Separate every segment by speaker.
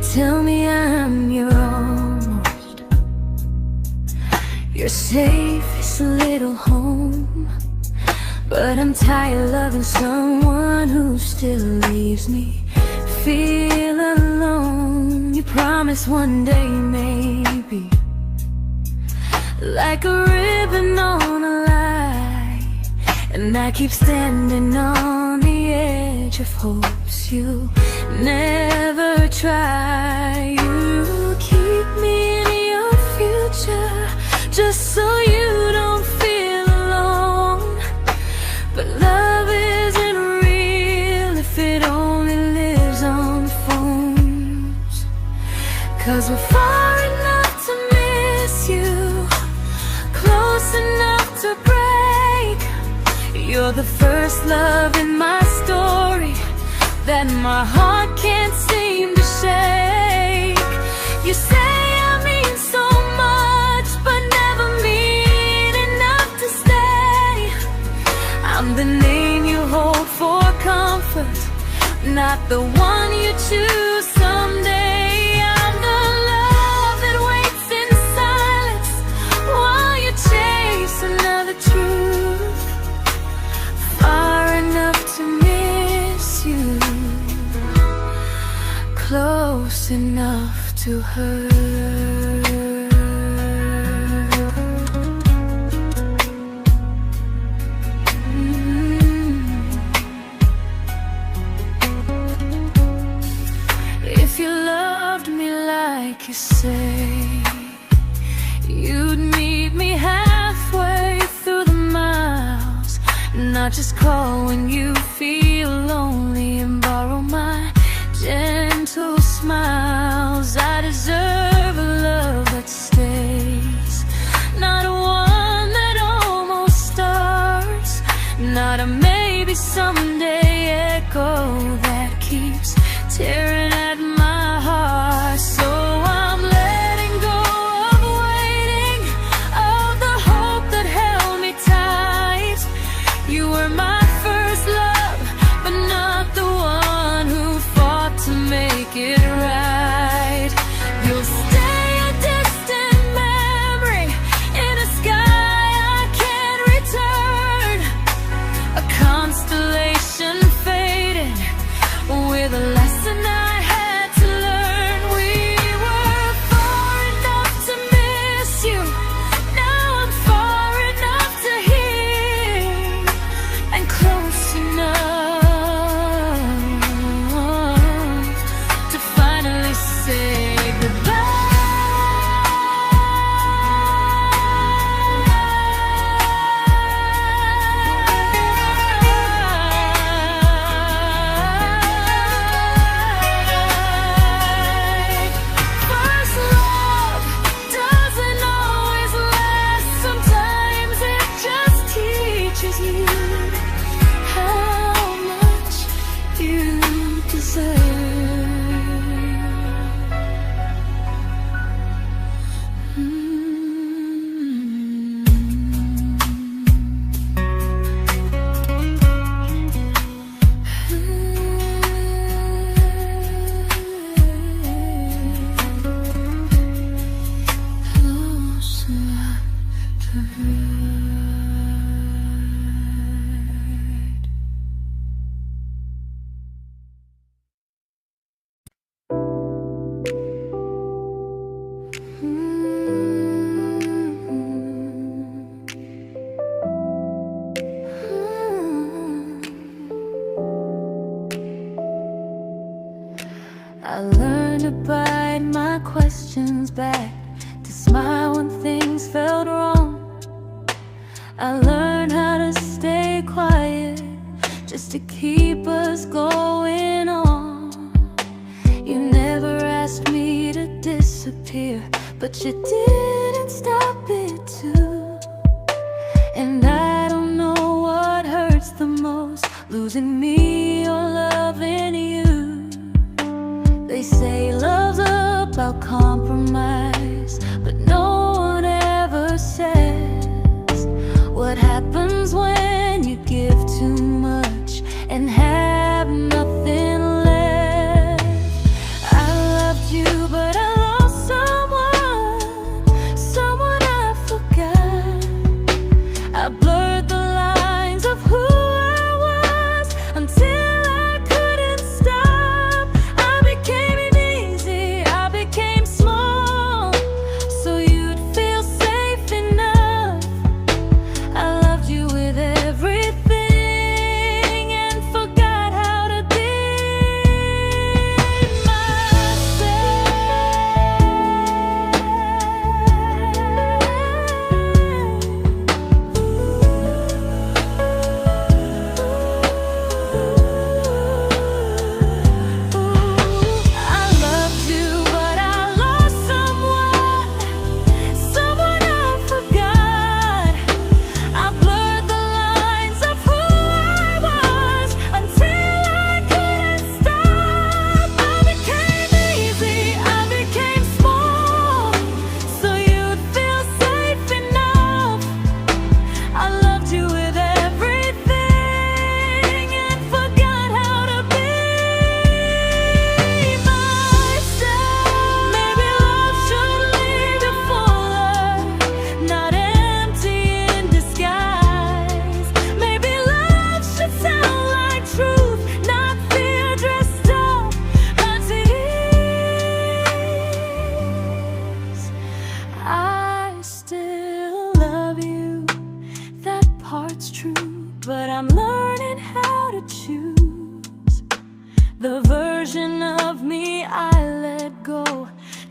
Speaker 1: tell me I'm your almost, your safest little home. But I'm tired loving someone who still leaves me feel alone. You promise one day maybe, like a ribbon on a line, and I keep standing on the edge of hopes you never try. You keep me in your future just so you don't feel alone. But love isn't real if it only lives on the phones. 'Cause we're far enough to miss you, close enough to break. You're the first love in my story that my heart can't seem to shake. You say I mean so much, but never mean enough to stay. I'm the name you hold for comfort, not the one you choose someday. I'm the love that waits in silence while you chase another truth. Far enough to miss you, close enough to hurt. If you loved me like you say, you'd meet me halfway through the miles, not just call when you feel lonely and borrow my gentle smiles. I deserve a love that stays, not a one that almost starts, not a maybe someday echo that keeps tearing at my heart. So I'm letting go of waiting, of the hope that held me tight. You were my first love, but not the one who fought to make it right. You'll stay a distant memory in a sky I can't return, a constellation faded with a lesson I had to learn. We were far enough to miss you, now I'm far enough to hear, and close enough to finally say goodbye. First love doesn't always last, sometimes it just teaches you how much you deserve. Close enough to hurt. I learned to bite my questions back, to smile when things felt wrong. I learned how to stay quiet just to keep us going on. You never asked me to disappear, but you didn't stop it too. And I don't know what hurts the most, losing me or loving you. They say love's about compromise, but no one ever says what happens when you give too much and have nothing left. I loved you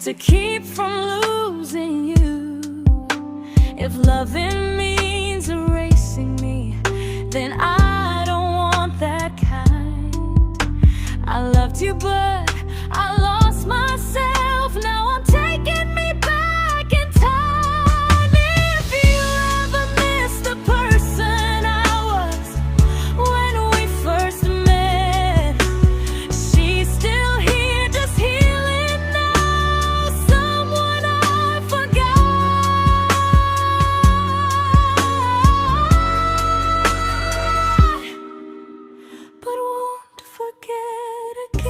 Speaker 1: to keep from losing you. If loving means erasing me, then I don't want that kind. I loved you, but I lost myself. Now I'm taking me back in time. If you ever miss the person I was when we first met, she's still here, just healing now. Someone I forgot, but won't forget again.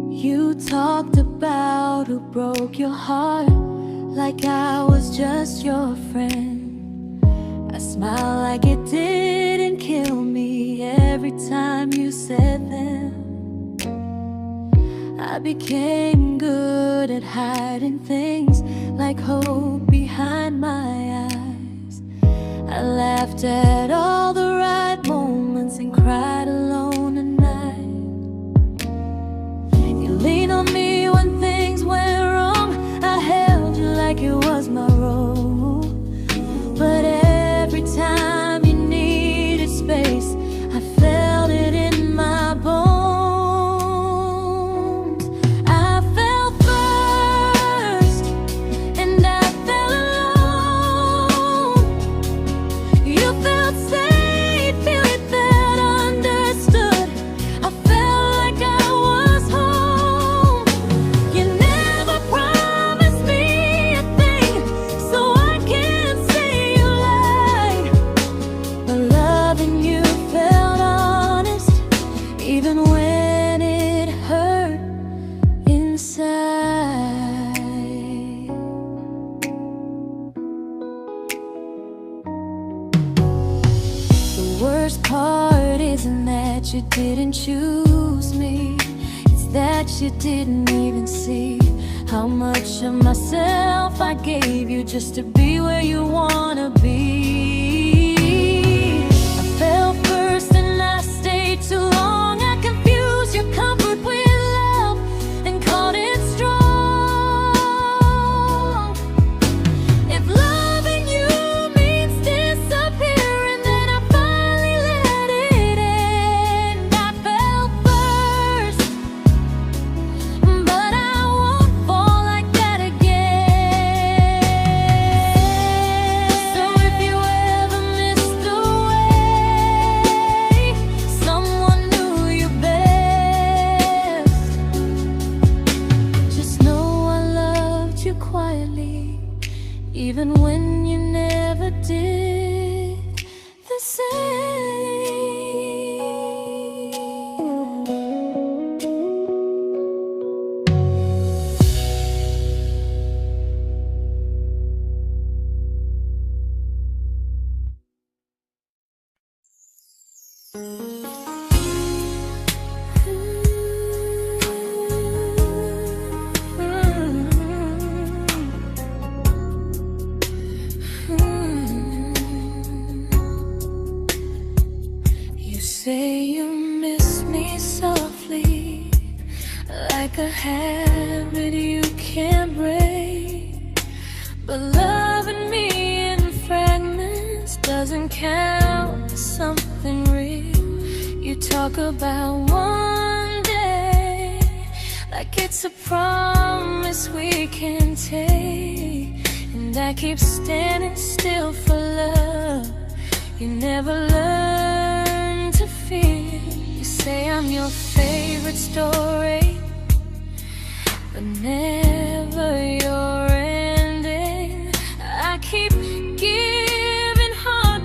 Speaker 1: You talked about who broke your heart, like I was just your friend. I smiled like it didn't kill me every time you said them. I became good at hiding things like hope behind my eyes. I laughed at all the right moments and cried alone at night. You leaned on me when things went wrong. I held you like it was my role. But every time you needed space, I felt it in my bones. I fell first, and I fell alone. You felt safe, feeling that understood. I felt like I was home. You never promised me a thing, so I can't say you lied. But loving you felt honest, even when it hurt inside. The worst part isn't that you didn't choose me, it's that you didn't even see how much of myself I gave you just to be where you wanna be. I fell first and I stayed too long. I confused your comfort with love and called it strong. If loving you means disappearing, then I finally let it end. I fell first, but I won't fall like that again. So if you ever missed the way someone knew you best, just know I loved you quietly, even when you never did the same. You say you miss me softly, like a habit you can't break. But loving me in fragments doesn't count as something real. You talk about one day like it's a promise we can take, and I keep standing still for love. You never learn to feel. You say I'm your favorite story, but never your ending. I keep giving heart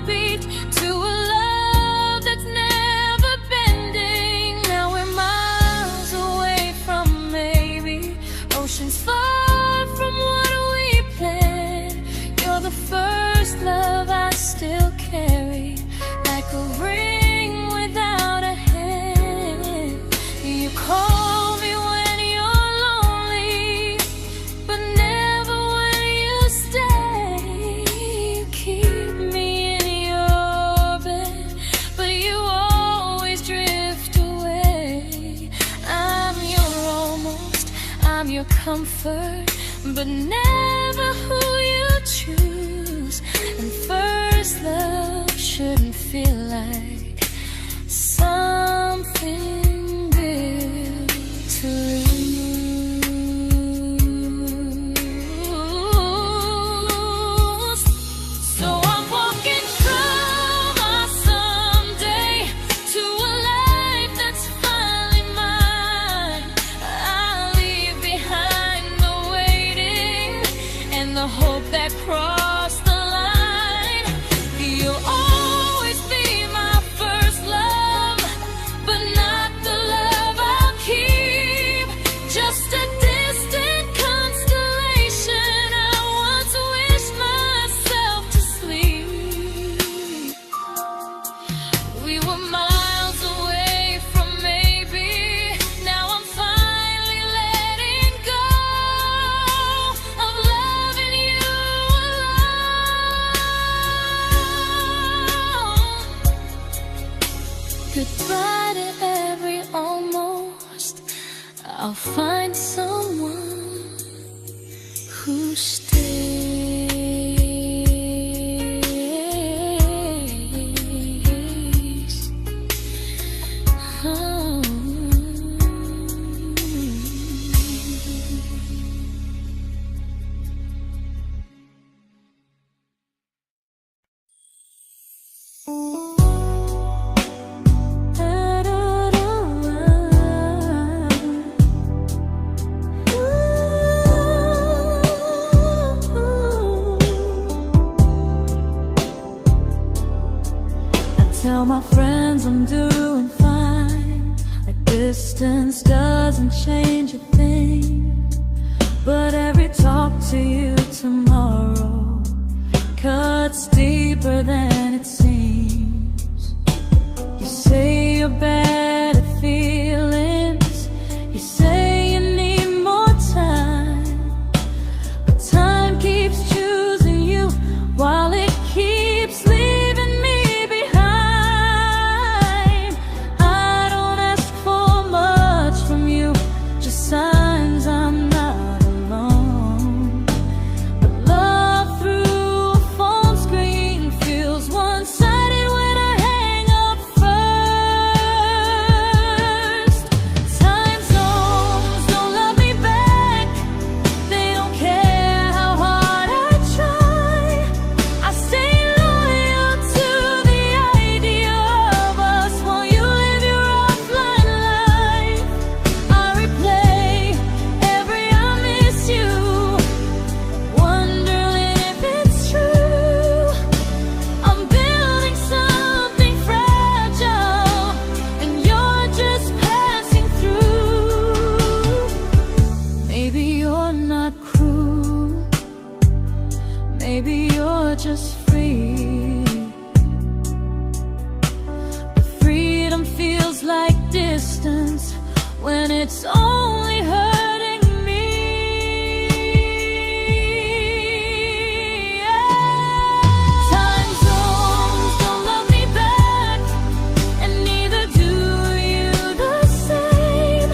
Speaker 1: a ring without a hand. You call me when you're lonely, but never when you stay. You keep me in your bed, but you always drift away. I'm your almost, I'm your comfort, but never who you choose. And first love shouldn't feel like something built to lose. So I'm walking through my someday to a life that's finally mine. I'll leave behind the waiting and the hope that crossed the line. You'll always be my first love, but not the love I'll keep. Just a distant constellation I once wished myself to sleep. We were miles away from maybe. Now I'm finally letting go of loving you alone. Goodbye to every almost. I'll find someone who stays. Oh. Tell my friends I'm doing fine, like distance doesn't change a thing. But every talk to you tomorrow cuts deeper than it seems. You say you're bad at feelings, you say you need more time, but time keeps choosing you while it keeps leaving me behind. I don't ask for much from you, just signs I'm not alone. But love through a phone screen feels one-sided when I hang up first. Time zones don't love me back, they don't care how hard I try. I stay loyal to the idea of us while you live your offline life. I replay every I miss you, wondering if it's true. I'm building something fragile, and you're just passing through. Maybe you're not cruel, maybe you're just free. But freedom feels like distance when it's only hurting me. Time zones don't love me back, and neither do you the same.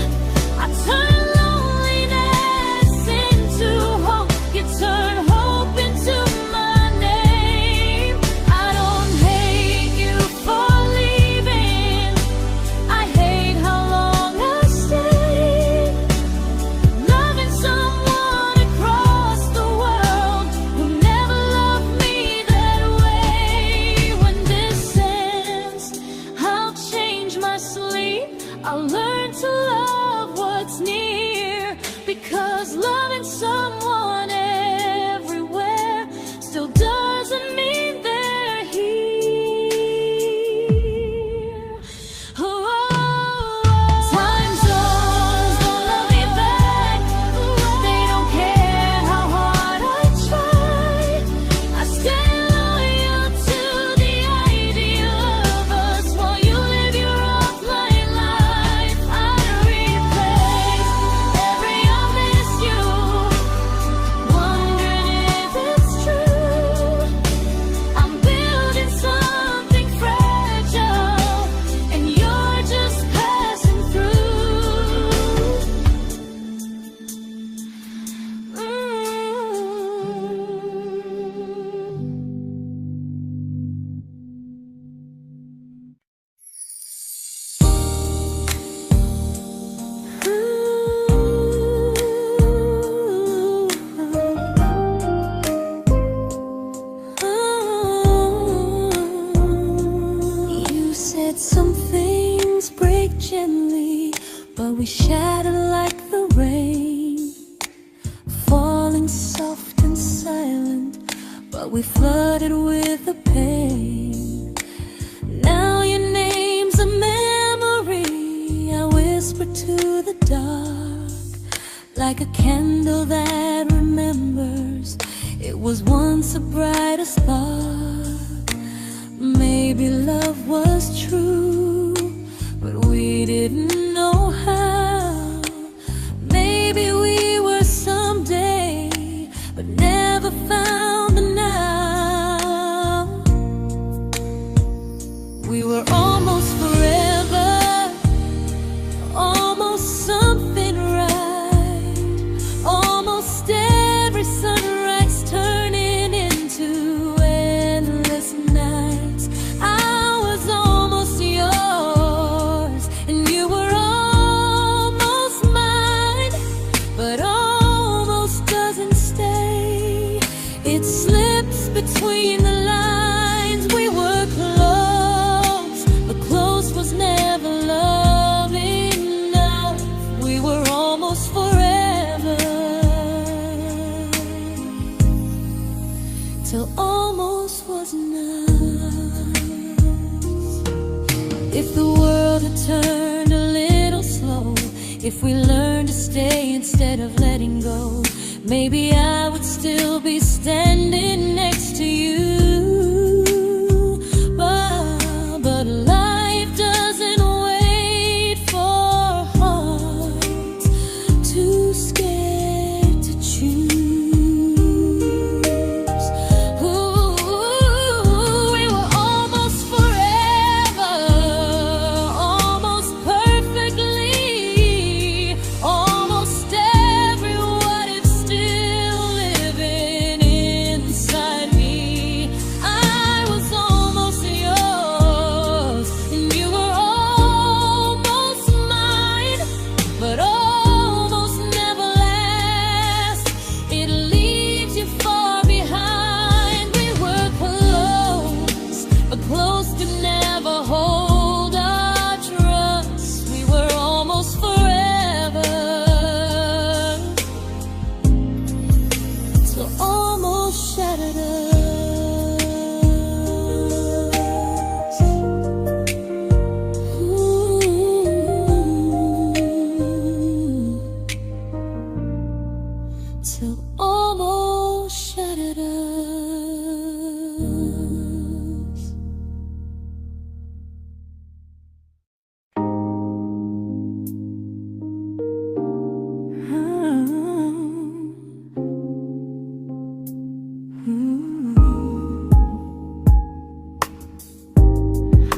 Speaker 1: I turn loneliness into hope, you turn hope into my name. I don't hate you for leaving, I hate how long I stayed. we shattered like the rain, falling soft and silent, but we flooded with the pain. Now your name's a memory I whisper to the dark, like a candle that remembers it was once a brighter spark. Maybe love was true, but we didn't know how. Maybe we were someday, but never found the now. We were almost forever, almost something right, almost every sunrise turning into endless nights. I was almost yours, and you were almost mine, but almost doesn't stay. It slips between the lines. We were close, but close was never love enough. We were almost forever, till almost was enough. If the world had turned a little slow, if we learned to stay instead of letting go, maybe I would still be standing next to you. But life doesn't wait for hearts too scared to choose. Ooh, we were almost forever, almost perfectly, almost every what if still living inside me. I was almost yours, and you were almost mine, but almost never lasts. It leaves you far behind. We were close, but close could never hold our trust. We were almost forever, till almost shattered us. Ooh. Till almost shattered us.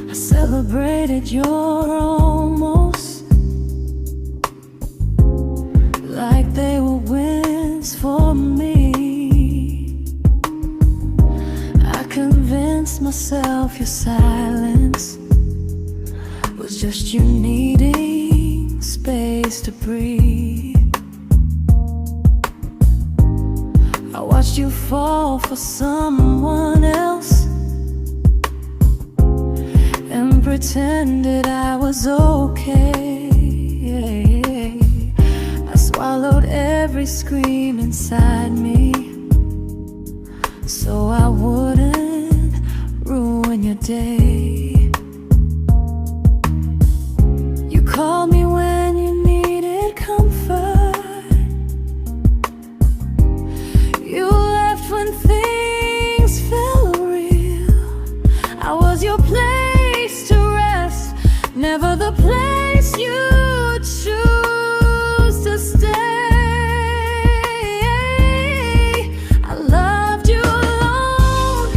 Speaker 1: I celebrated your almost like they were wins for me. I convinced myself your silence was just you needing space to breathe. I watched you fall for someone else and pretended I was okay. I swallowed every scream inside me so I wouldn't ruin your day. You called me when you needed comfort. You left when things felt real. I was your place to rest, never the place you choose to stay. I loved you alone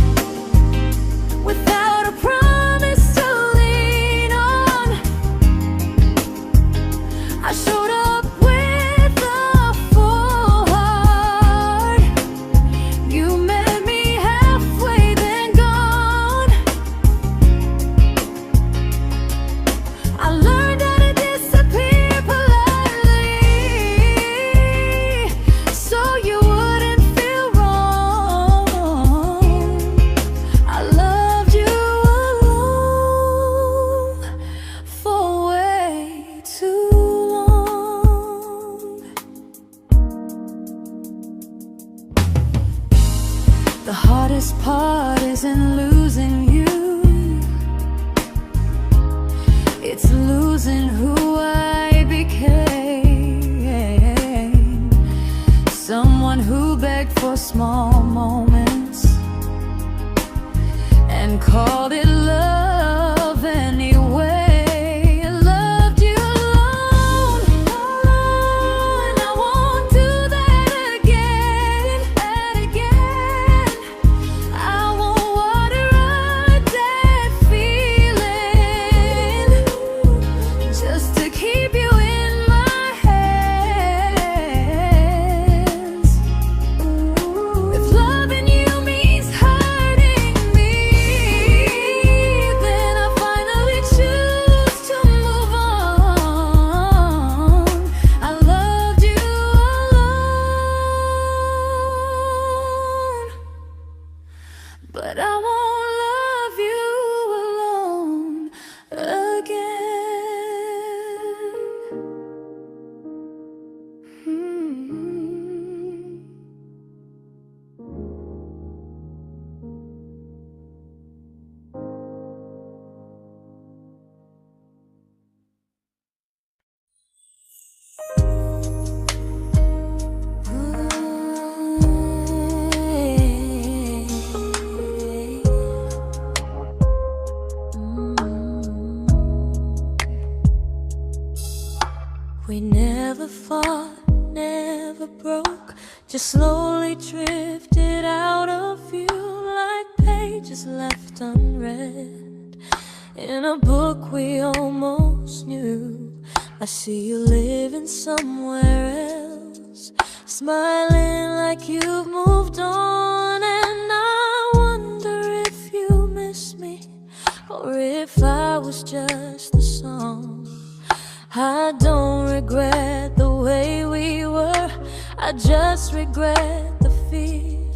Speaker 1: heart isn't losing you, it's losing who I became. Someone who begged for small moments and called it love anyway. Loved you alone, alone. I won't do that again, and again. I won't water a dead feeling just to keep you in my hands. If loving you means hurting me, then I finally choose to move on. I loved you alone, but I won't love you alone again. We never fought, never broke, just slowly drifted out of view like pages left unread in a book we almost knew. I see you living somewhere else, smiling like you've moved on, and I wonder if you miss me or if I was just a song. I don't regret the way we were, I just regret the fear.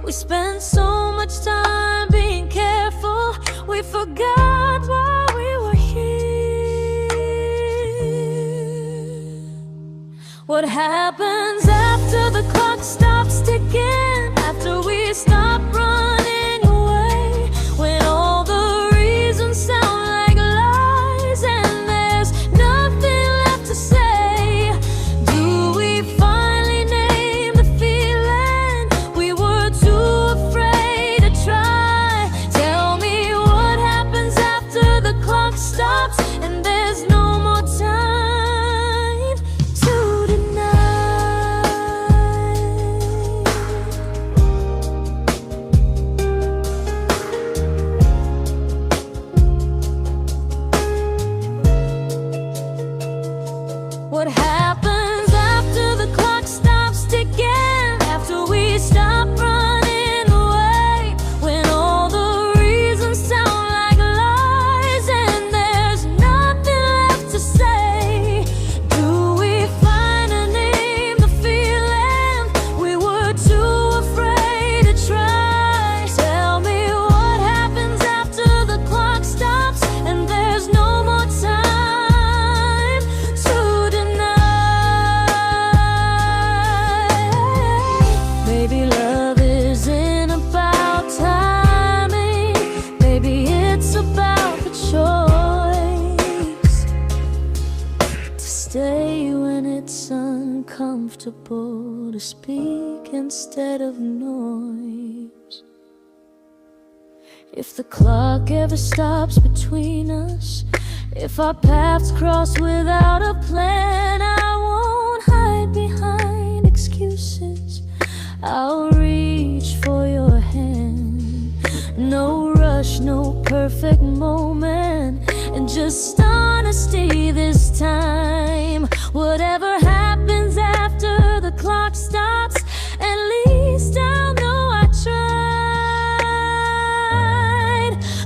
Speaker 1: We spent so much time being careful, we forgot why we were here. What happens after the clock stops ticking, after we stop running away, when all the reasons sound like lies and there's nothing left to say? Do we finally name the feeling we were too afraid to try? Tell me what happens after the clock stops and there's no more time to deny. What happens after the clock stops ticking, after we stop running away, when all the reasons sound like lies and there's nothing left to say? Do we finally name the feeling we were too afraid to try? Tell me what happens after the clock stops and there's no more time to deny. Maybe love isn't about timing, maybe it's about the choice to stay when it's uncomfortable, to speak instead of noise. If the clock ever stops between us, if our paths cross without a plan, I won't hide behind excuses, I'll reach for your hand. No rush, no perfect moment, and just honesty this time. Whatever happens after the clock stops, at least I'll know I tried.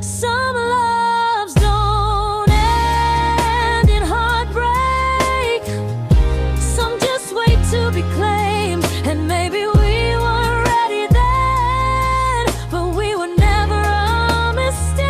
Speaker 1: Some loves don't end in heartbreak, some just wait to be claimed, and maybe we weren't ready then, but we were never a mistake.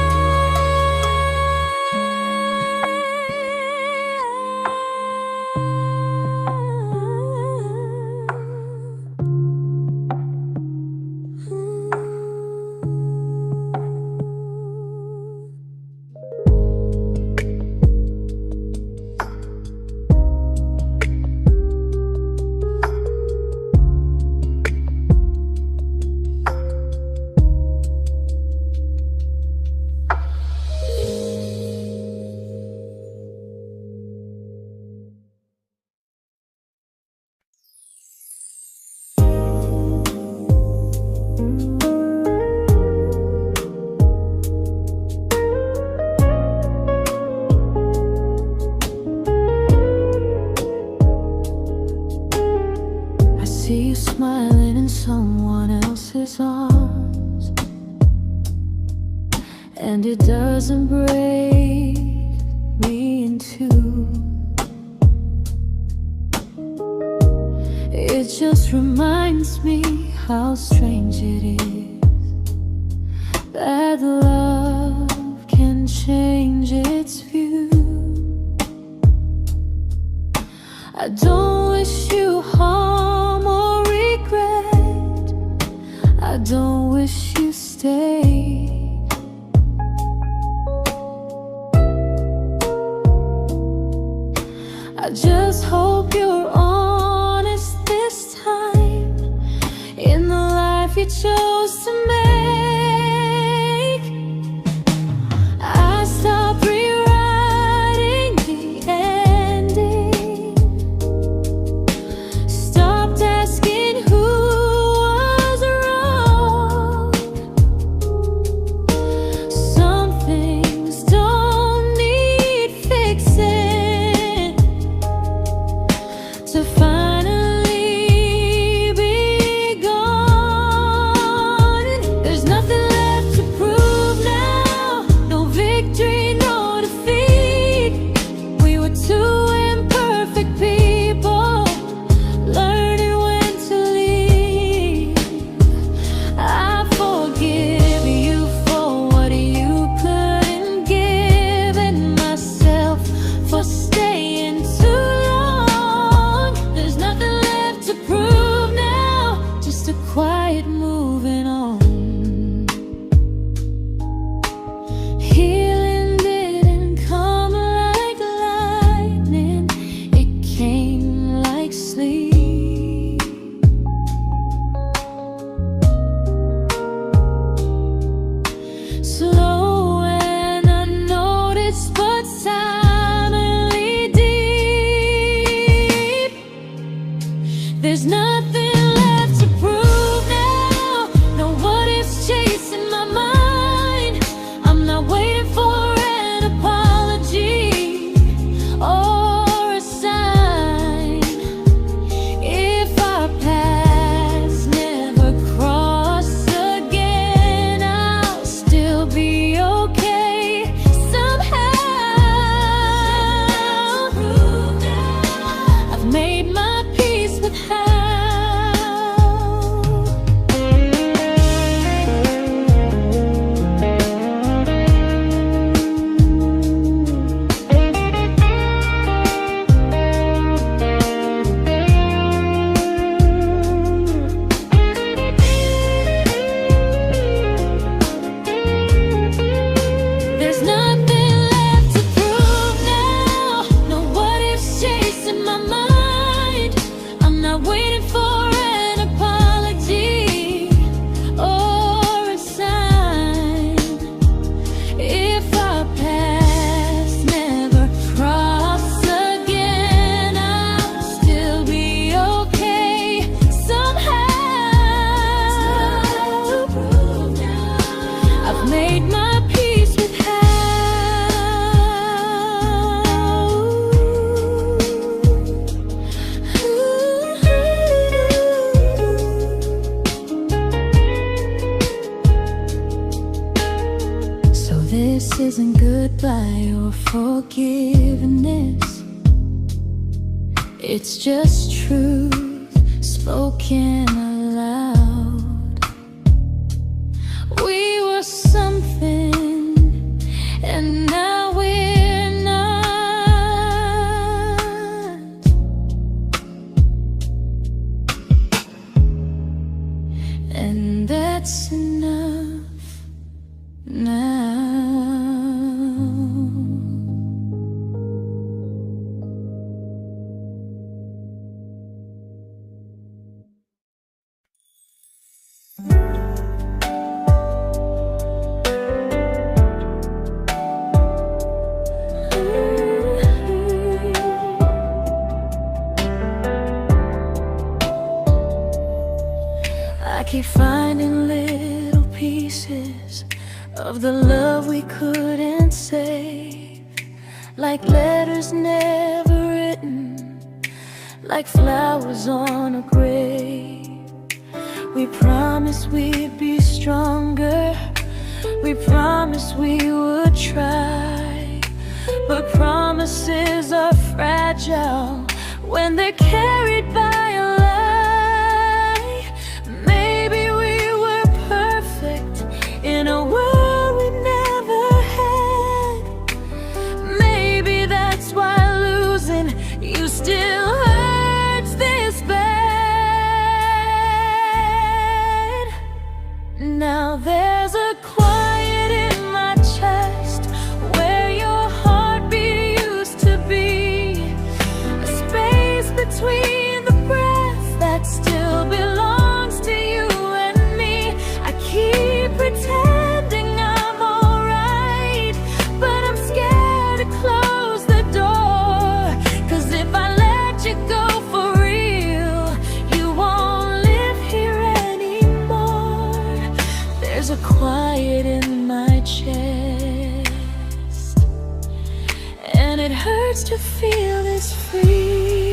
Speaker 1: and it doesn't break me in two. It just reminds me how strange it is that love can change its view. I don't wish you harm or regret. I don't wish you stay. I just hope you're honest this time in the life you chose to make. I stopped rewriting the ending, stopped asking who was wrong. Some things don't need fixing to finally be gone. There's nothing left to prove now, no victory, no defeat. We were two imperfect people, learning when to leave. I forgive you for what you couldn't give, and myself for staying too long. There's nothing left to prove now, just a quiet moving on. Healing didn't come like lightning, it came like sleep. Slow and unnoticed, but silently deep. There's nothing left to prove now, no what ifs chasing my mind. I'm not waiting for an apology or a sign. If our paths never cross again, I'll still be okay somehow. I've made my peace with how. There's nothing left to prove now, no what ifs chasing my mind. I'm not waiting for an apology or a sign. If our paths never cross again, I'll still be okay somehow. I've made my peace with how. So this isn't goodbye or forgiveness, it's just truth spoken aloud. We were something, and now we're not. And that's enough now. I keep finding little pieces of the love we couldn't save, like letters never written, like flowers on a grave. We promised we'd be stronger, We promised we would try, but promises are fragile when they're carried by a lie. Maybe we were perfect in a world we never had. Maybe that's why losing you still hurts this bad. Now there's a quiet in my chest where your heartbeat used to be, a space between the breaths that still belongs to you and me. I keep pretending I'm alright, but I'm scared to close the door, 'cause if I let you go for real, you won't live here anymore. There's a quiet in my chest, and it hurts to feel this free.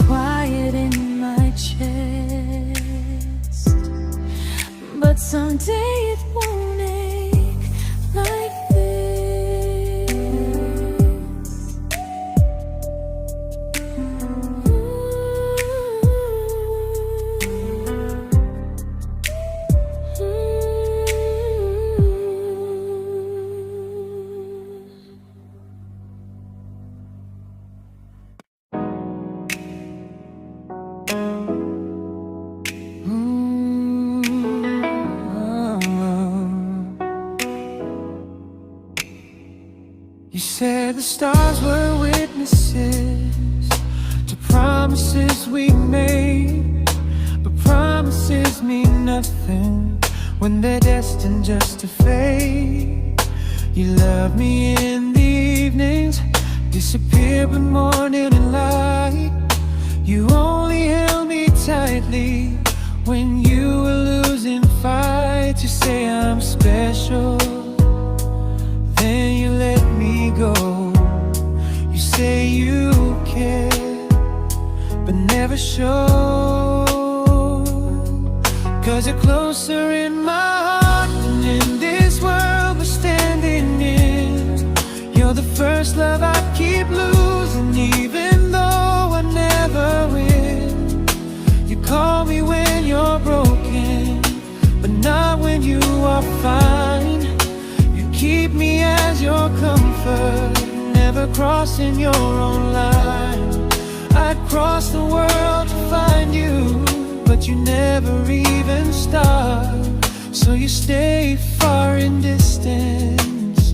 Speaker 1: Quiet in my chest, but someday it won't ache like this.
Speaker 2: You said the stars were witnesses to promises we made, but promises mean nothing when they're destined just to fade. You love me in the evenings, disappear when morning and light. You only held me tightly when you were losing fights. You say I'm special, then you let me go. You say you care, but never show, 'cause you're closer in my heart than in this world we're standing in. You're the first love I keep losing, even though I never win. You call me when you're broken, but not when you are fine. Keep me as your comfort, never crossing your own line. I'd cross the world to find you, but you never even start. So you stay far in distance,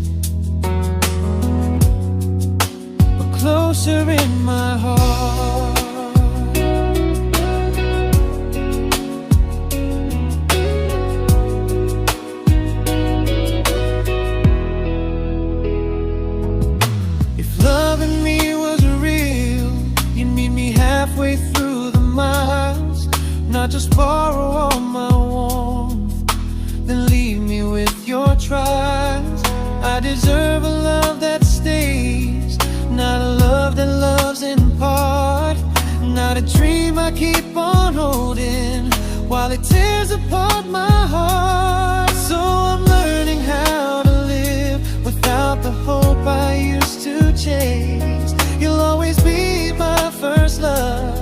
Speaker 2: but closer in my heart. Halfway through the miles, not just borrow all my warmth, then leave me with your trials. I deserve a love that stays, not a love that loves in part, not a dream I keep on holding while it tears apart my heart. So I'm learning how to live without the hope I used to chase. You'll always be my first love,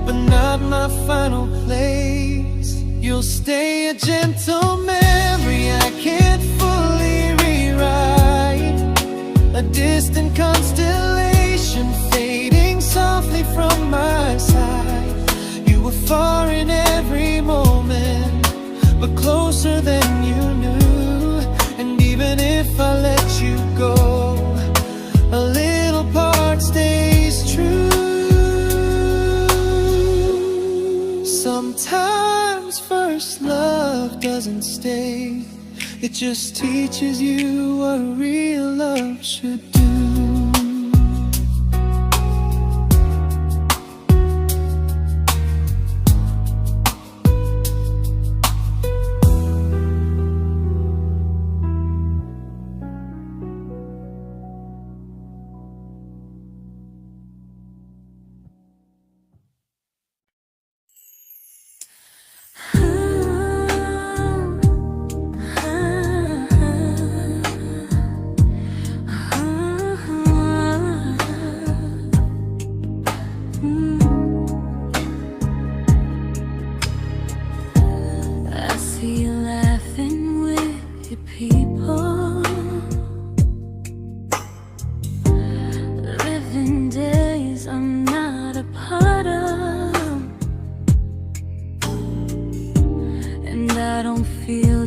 Speaker 2: but not my final place. You'll stay a gentle memory mistake. It just teaches you what real love should do.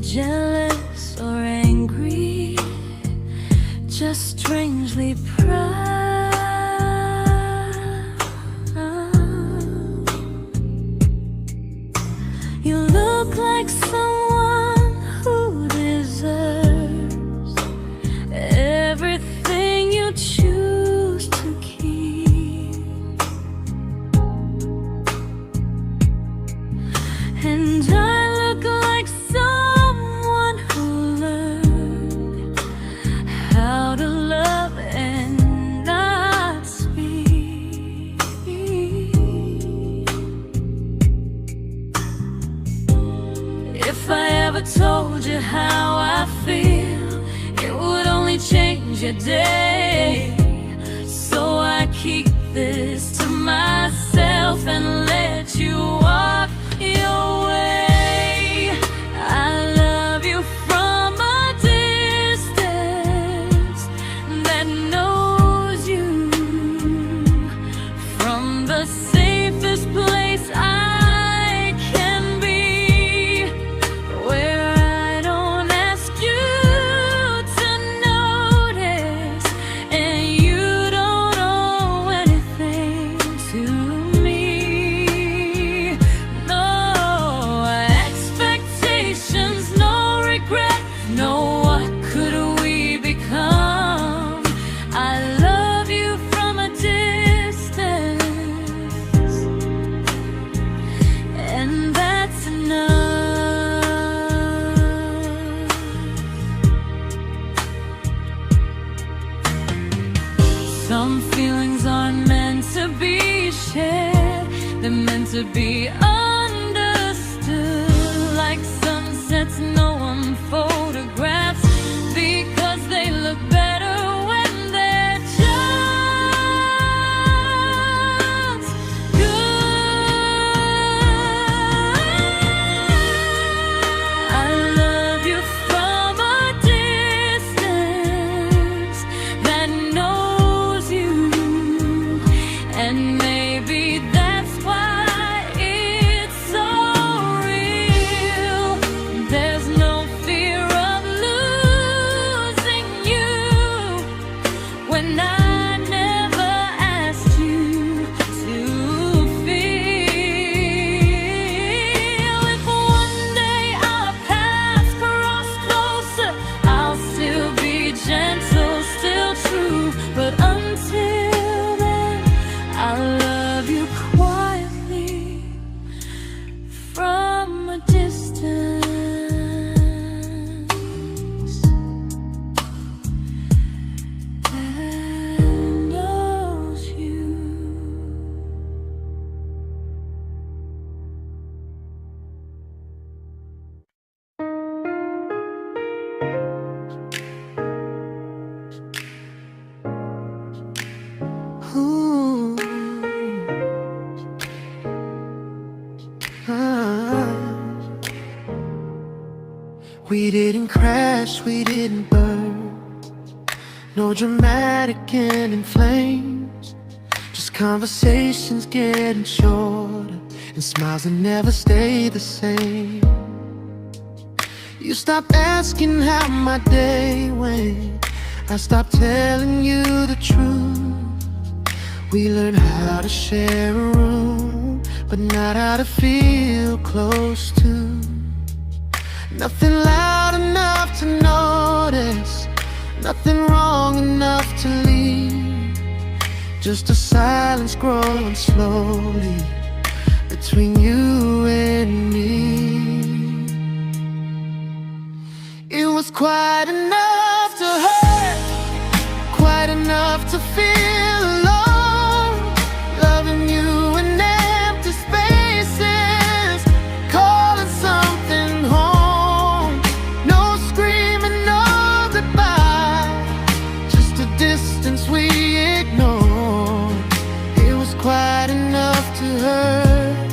Speaker 1: Jealous or angry, just strangely proud. You look like someone who deserves everything you choose to keep. And I look like someone who learned how to love and not speak. If I ever told you how I feel, it would only change your day. So I keep this to myself and let you walk your way. I love you from a distance that knows you, from the safest place I can be, where I don't ask you to notice and you don't owe anything to me. No expectations, no regret, no what could we become. I love you from a distance, and that's enough. Some feelings aren't meant to be shared, they're meant to be understood, like sunsets no one photographs, because they look better when they're just good. I love you from a distance that knows you, and maybe that's why it's so real. There's no fear of losing you when I never asked you to feel. If one day our paths cross closer, I'll still be gentle, still true. But until then, I love you quietly from a distance that knows you.
Speaker 2: Ooh. Ah. We didn't crash, we didn't burn, no dramatic end in flames, just conversations getting shorter and smiles that never stay the same. You stopped asking how my day went, I stopped telling you the truth. We learned how to share a room, but not how to feel close to. Nothing loud enough to notice, nothing wrong enough to leave. Just a silence growing slowly between you and me. It was quite enough to hurt, quite enough to feel alone. Loving you in empty spaces, calling something home. No screaming, no goodbye, just a distance we ignored. It was quite enough to hurt,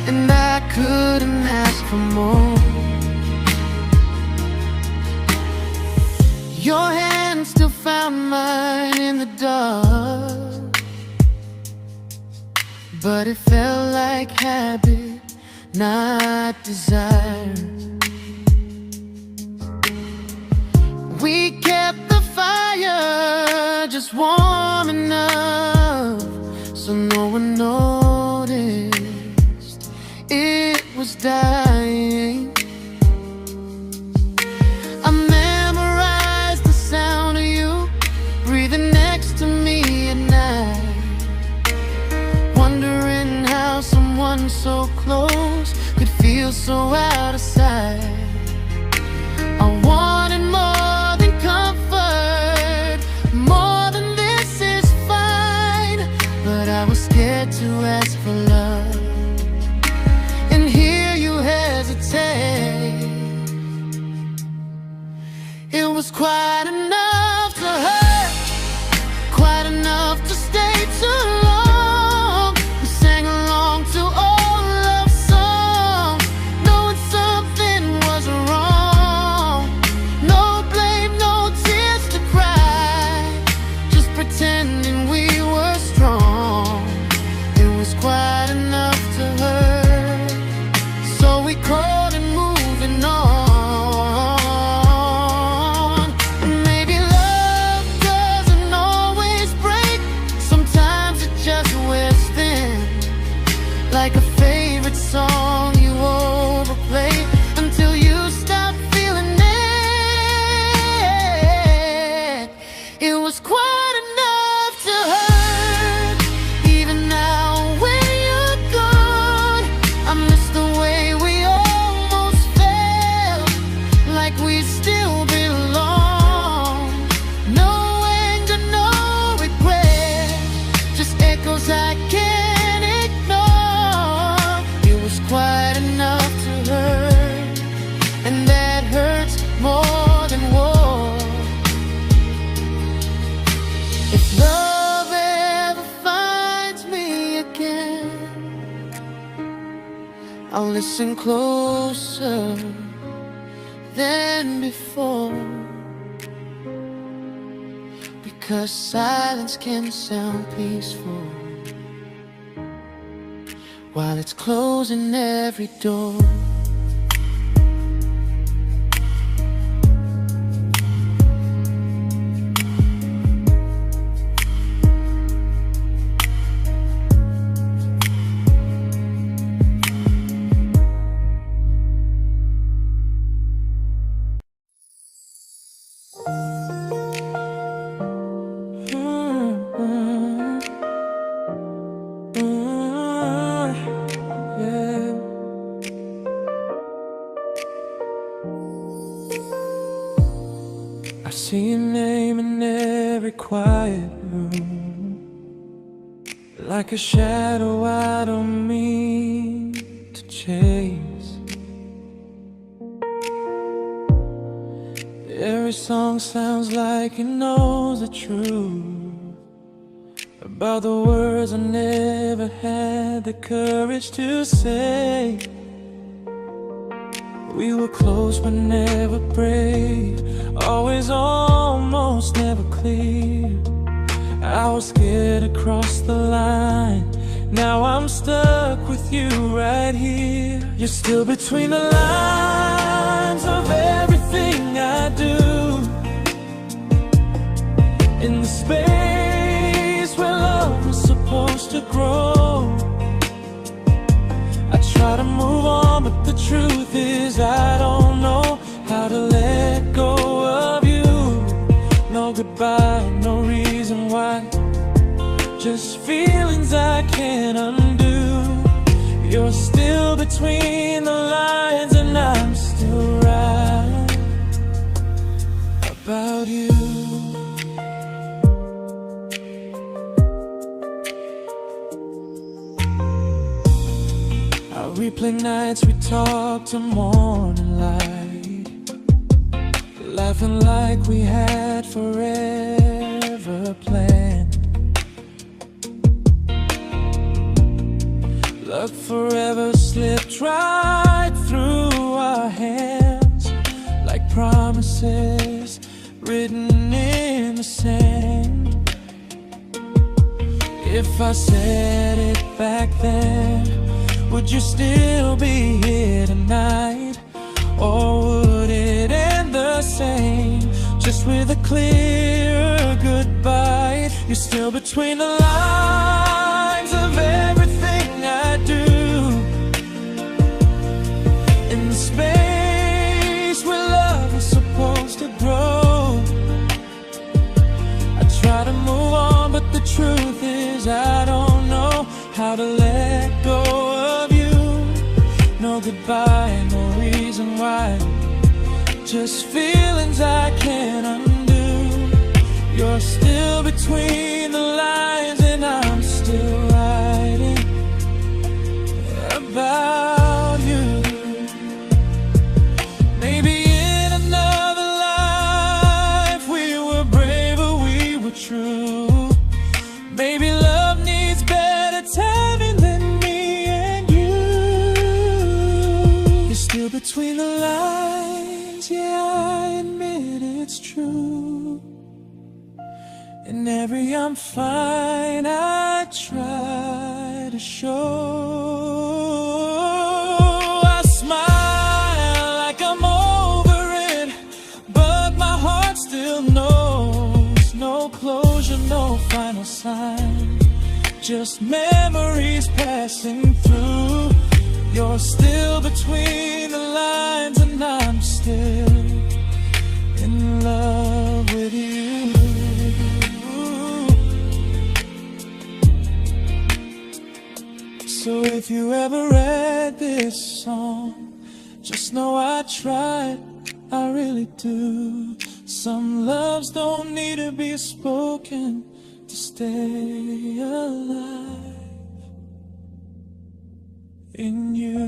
Speaker 2: and I couldn't ask for more. Your hand still found mine in the dark, but it felt like habit, not desire. We kept the fire just warm enough so no one noticed it was dying. I memorized the sound of you breathing next to me at night, wondering how someone so close could feel so out of sight. I wanted more than comfort, more than this is fine, but I was scared to ask for love and hear you hesitate. It was quite enough to hurt, quite enough to stay too long. We sang along to old love songs, knowing something was wrong. No blame, no tears to cry, just pretending we were strong. It was quite enough to hurt, so we crawled and moving on. Like a favorite song you overplay until you stop feeling it. It was quite enough to hurt. Even now when you're gone, I miss the way we almost felt, like we still belong. No anger, no regret, just echoes I can't ignore. Quite enough to hurt, and that hurts more than war. If love ever finds me again, I'll listen closer than before, because silence can sound peaceful while it's closing every door. I see your name in every quiet room, like a shadow I don't mean to chase. Every song sounds like it knows the truth about the words I never had the courage to say. We were close but never brave, always almost never clear. I was scared to cross the line, now I'm stuck with you right here. You're still between the lines of everything I do, in the space where love was supposed to grow. I try to move on, but the truth is I don't know between the lines, and I'm still right about you. I replay nights we talk till morning light, laughing like we had forever planned. Luck forever slipped right through our hands, like promises written in the sand. If I said it back then, would you still be here tonight? Or would it end the same, just with a clear goodbye? You're still between the lines of everything I do, in the space where love is supposed to grow. I try to move on, but the truth is I don't know how to let go of you. No goodbye, no reason why, just feelings I can't undo. You're still between the lines, and I'm still writing about you. Maybe in another life we were braver, we were true. Maybe love needs better timing than me and you. You're still between the lines, yeah, I admit it's true. In every I'm fine I try to show. I smile like I'm over it, but my heart still knows. No closure, no final sign, just memories passing through. You're still between the lines, and I'm still in love with you. So if you ever read this song, just know I tried, I really do. Some loves don't need to be spoken to stay alive in you.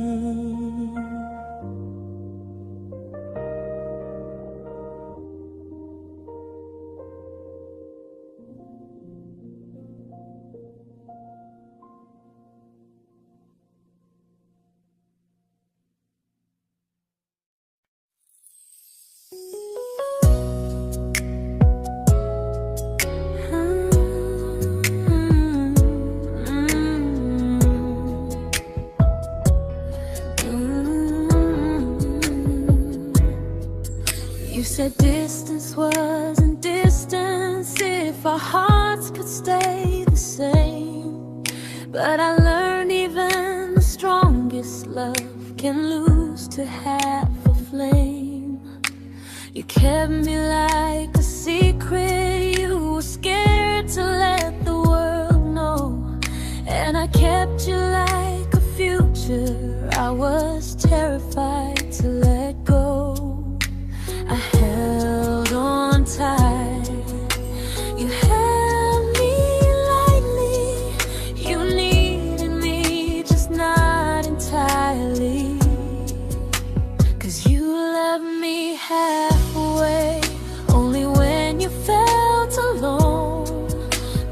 Speaker 1: You said distance wasn't distance if our hearts could stay the same. But I learned even the strongest love can lose to half a flame. You kept me like a secret, you were scared to let the world know. And I kept you like a future, I was terrified to let go. I held on tight, you held me lightly. You needed me, just not entirely. 'Cause you left me halfway, only when you felt alone.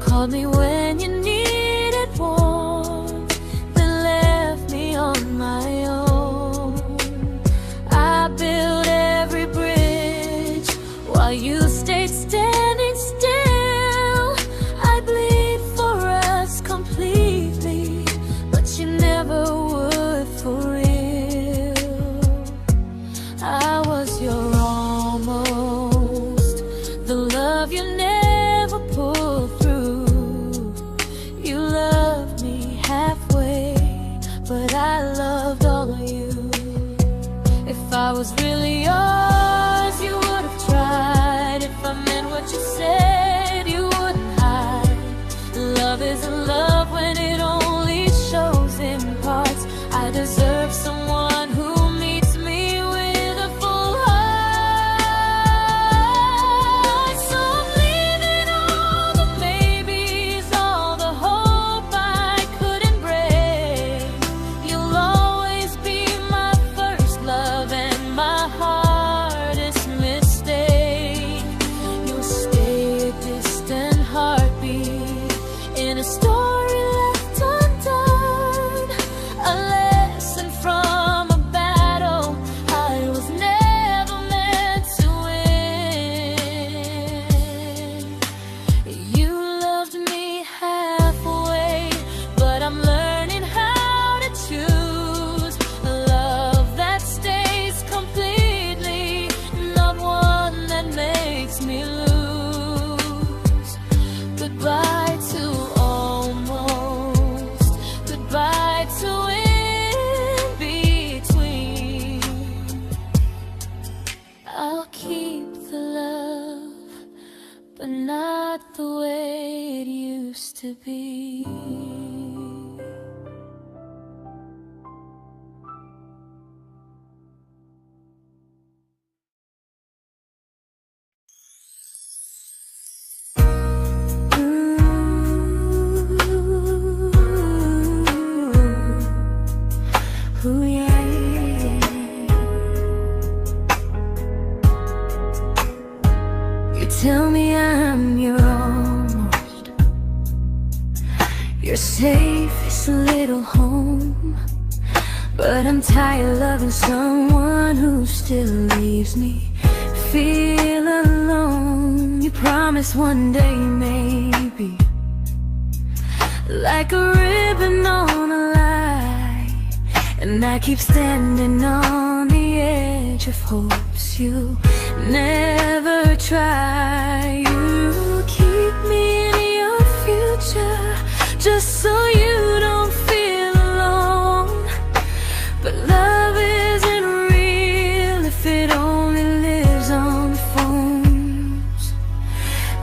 Speaker 1: Called me when you needed warmth, then left me on my own. I built every bridge while you stayed standing still. I bleed for us completely, but you never would for real. I was your almost, the love you never pulled through. You loved me halfway, but I loved all of you. If I was really yours, you would have tried. If I meant what you said, you wouldn't hide. Love isn't love when it only shows in parts. I deserve someone not the way it used to be. Ooh, yeah, yeah. You tell me I'm your almost, your safest little home, but I'm tired loving someone who still leaves me feel alone. You promise one day maybe, like a ribbon on a line, and I keep standing on the edge of hopes you never try. You keep me in your future just so you don't feel alone. But love isn't real if it only lives on phones.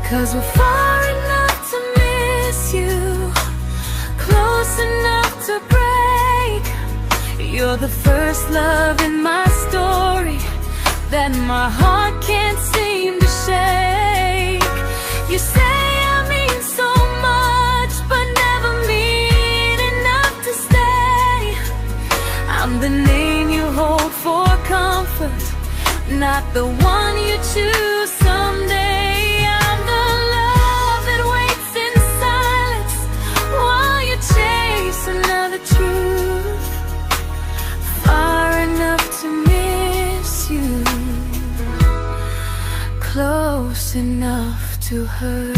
Speaker 1: 'Cause we're far enough to miss you, close enough to break. You're the first love in my story that my heart can't seem to shake. You say I mean so much, but never mean enough to stay. I'm the name you hold for comfort, not the one you choose someday. I'm the love that waits in silence while you chase another truth. Far enough to miss you, close enough to hurt.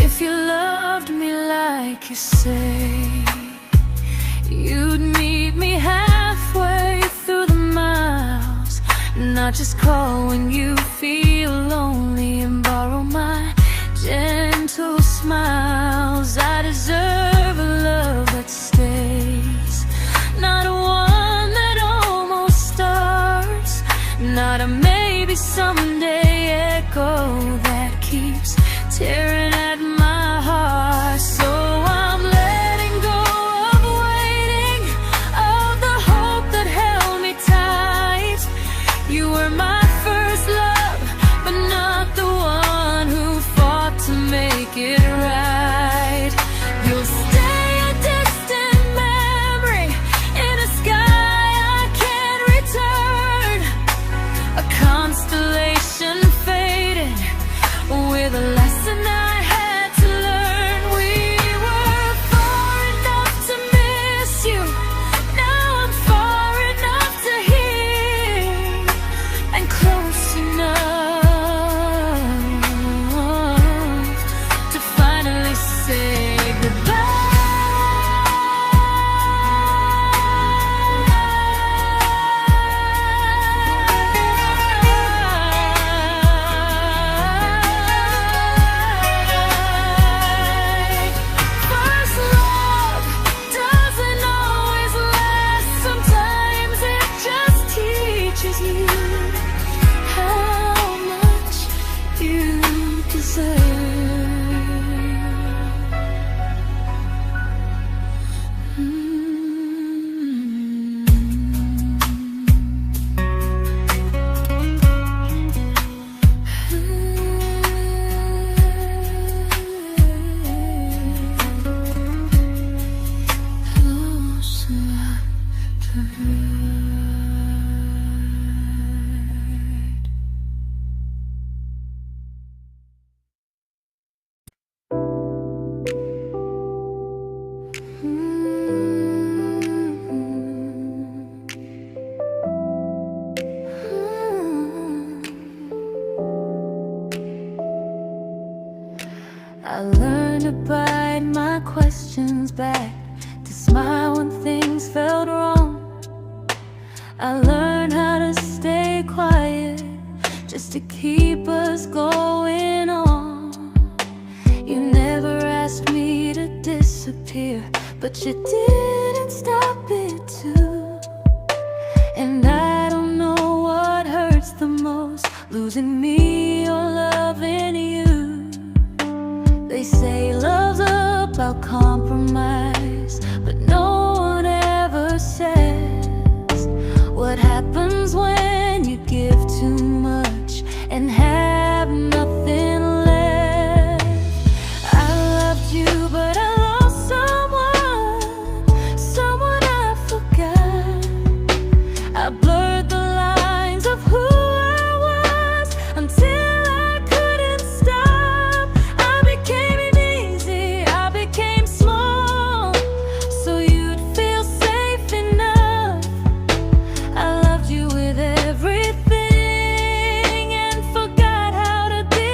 Speaker 1: If you loved me like you say, you'd meet me halfway through the miles, not just call when you feel lonely and borrow my gentle smiles. I deserve a love that stays, not a one that almost starts, not a maybe someday echo that keeps tearing at my heart. So I'm letting go of waiting, of the hope that held me tight. You were my first love, but not the one who fought to make it right. You'll stay a distant memory in a sky I can't return, a constellation faded with a lesson I had to learn. We were far enough to miss you, now I'm far enough to hear, and close enough to finally say goodbye. First love doesn't always last, sometimes it just teaches you how much you deserve. Close enough to hurt. I learned to bite my questions back, to smile when things felt wrong. I learned how to stay quiet just to keep us going on. You never asked me to disappear, disappear, but you didn't stop it too. And I don't know what hurts the most, losing me or loving you. They say love's about compromise, but no one ever says what happens when you give too much and have nothing left. I loved you, but I lost someone I forgot. I blurred the lines of who I was until I couldn't stop. I became easy, I became small, so you'd feel safe enough. I loved you with everything and forgot how to be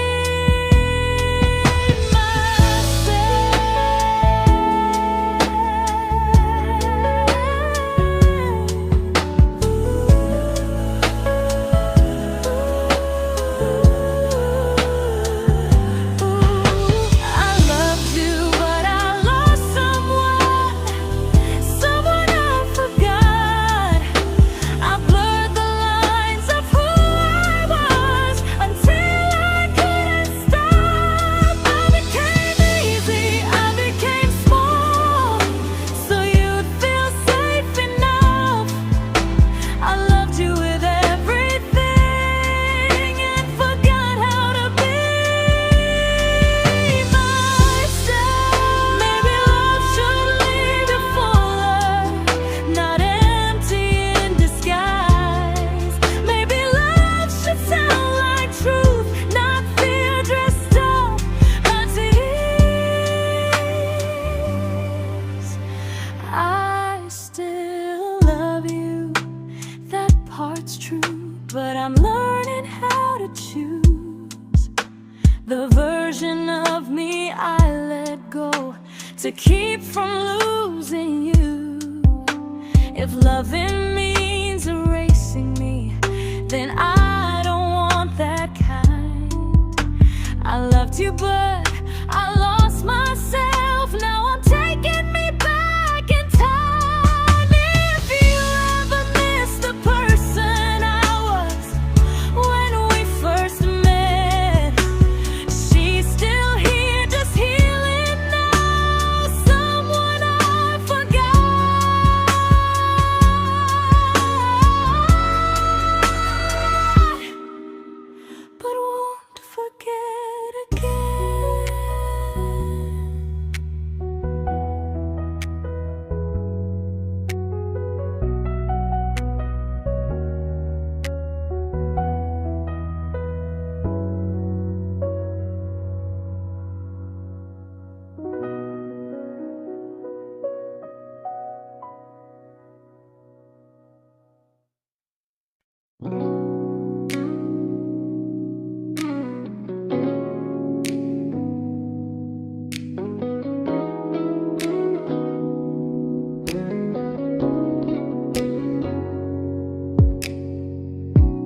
Speaker 1: but I'm learning how to choose the version of me I let go to keep from losing you. If loving means erasing me, then I don't want that kind. I loved you, but I lost myself. Now I'm taking me back in time. If you ever miss the person I was when we first met, she's still here, just healing now. Someone I forgot, but won't forget again.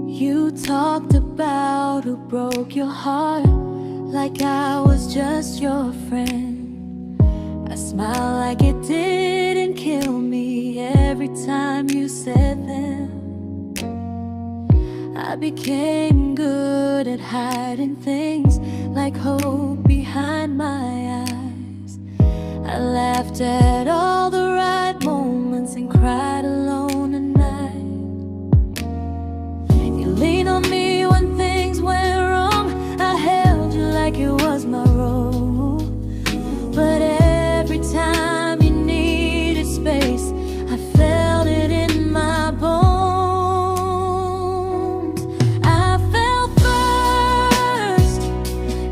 Speaker 1: You talked about who broke your heart, like I was just your friend. I smile like it didn't kill me every time you said them. I became good at hiding things like hope behind my eyes. I laughed at all the right moments and cried alone at night. You leaned on me when things went wrong. I held you like it was my role. But every time you needed space, I felt it in my bones. I fell first,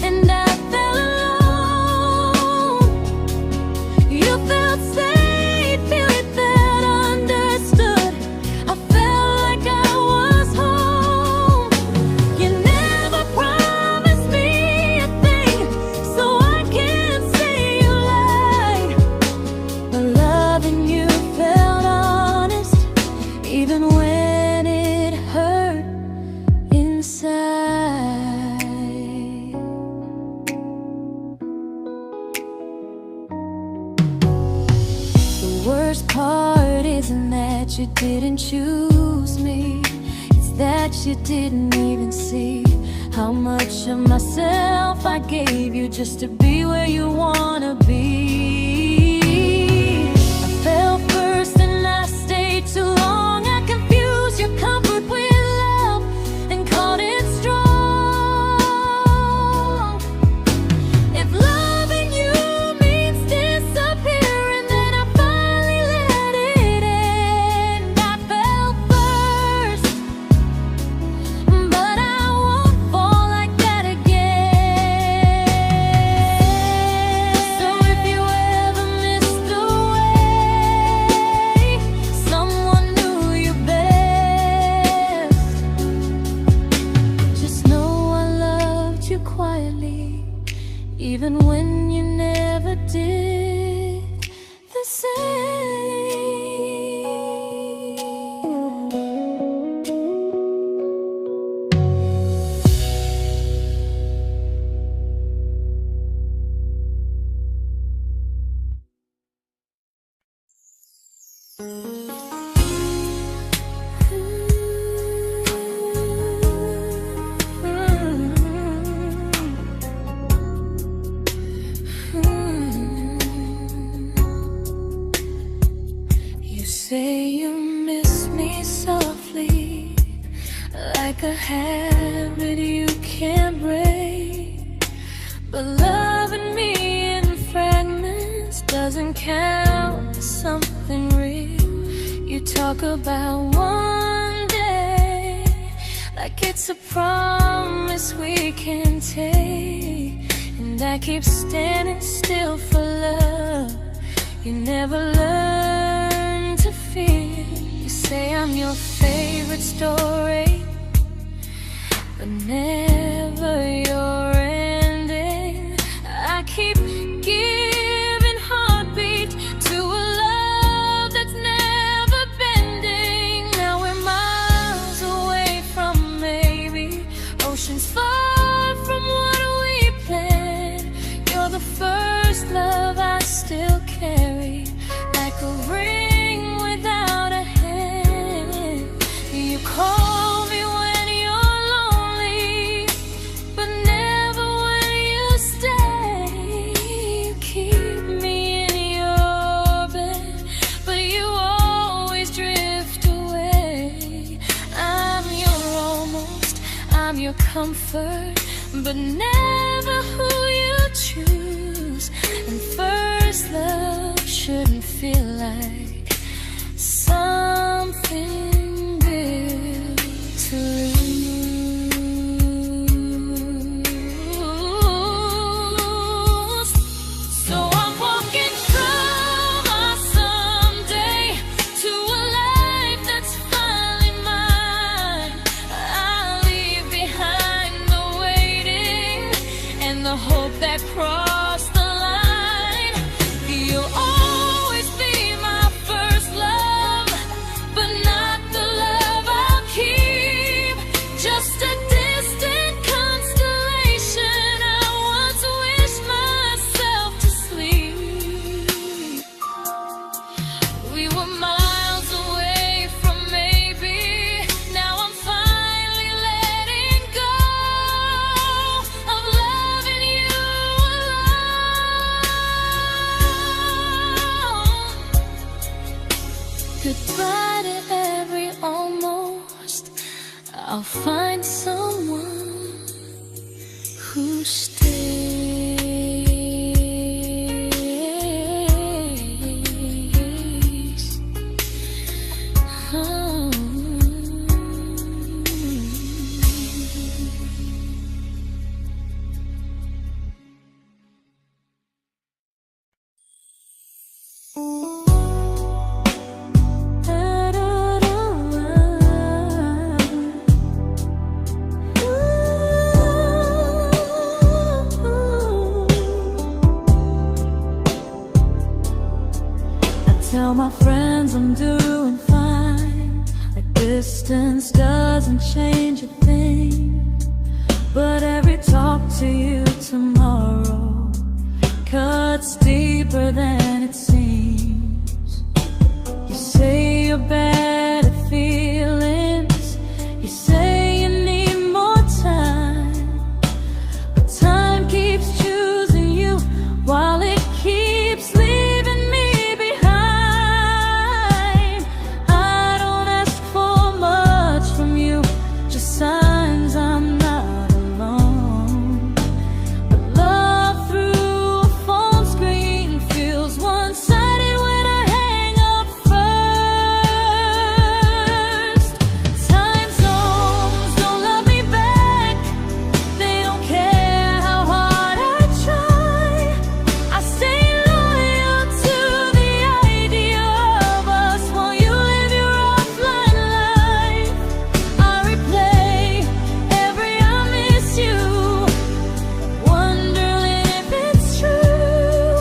Speaker 1: and I fell alone. You felt safe. worst part isn't that you didn't choose me, it's that you didn't even see how much of myself I gave you just to be where you wanna be. I fell first and I stayed too long. I confused your comfort with love and called it strong. If loving you means disappearing, then I finally let it end. I fell first, but I won't fall like that again. So if you ever missed the way someone knew you best, just know I loved you quietly, even when you never did the same. You say you miss me softly, like a habit you can't break. But loving me in fragments doesn't count as something real. You talk about one day like it's a promise we can take, and I keep standing still for love. You never learn to feel. You say I'm your favorite story, but never your ending. I keep giving heartbeat to a love that's never bending. Now we're miles away from maybe oceans far from what we planned. You're the first love I still carry, like a ring without a hand. You call me when you're lonely, but never when you stay. You keep me in your bed, but you always drift away. I'm your almost, I'm your comfort, but never who you choose. And first love shouldn't feel like something built to lose. So I'm walking through my someday to a life that's finally mine. I'll leave behind the waiting and the hope that crossed the line. You'll always be my first love, but not the love I'll keep. Just a distant constellation I once wished myself to sleep. We were miles away from maybe. Now I'm finally letting go of loving you alone. Goodbye to every almost. I'll find someone who stays. Oh. Tell my friends I'm doing fine, like distance doesn't change a thing. But every talk to you tomorrow cuts deeper than it seems. You say you're bad at feelings. You say you need more time, but time keeps choosing you while it keeps leaving me behind. I don't ask for much from you, just signs I'm not alone. But love through a phone screen feels one-sided when I hang up first. Time zones don't love me back. They don't care how hard I try. I stay loyal to the idea of us while you live your offline life. I replay every I miss you, wondering if it's true.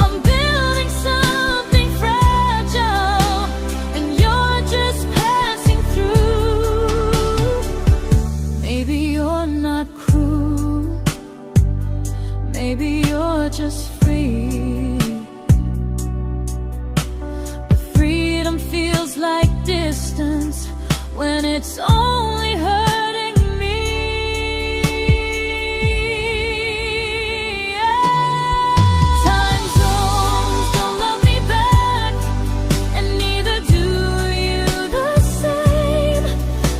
Speaker 1: I'm building something fragile, and you're just passing through. Maybe you're not cruel, maybe you're just free. But freedom feels like distance when it's only hurting me. Time zones don't love me back, and neither do you the same.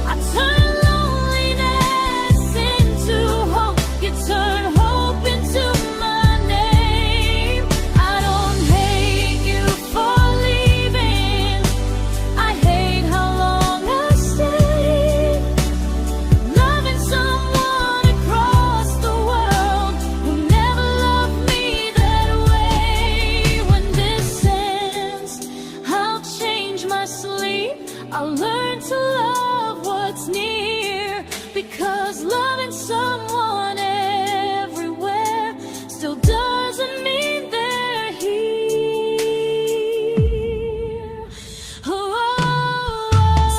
Speaker 1: I turn loneliness into hope. You turn hope into my name. I don't hate you for leaving. I hate how long I stayed. Loving someone across the world who never loved me that way. When this ends, I'll change my sleep. I'll learn to love what's near, because loving someone everywhere still doesn't mean they're here.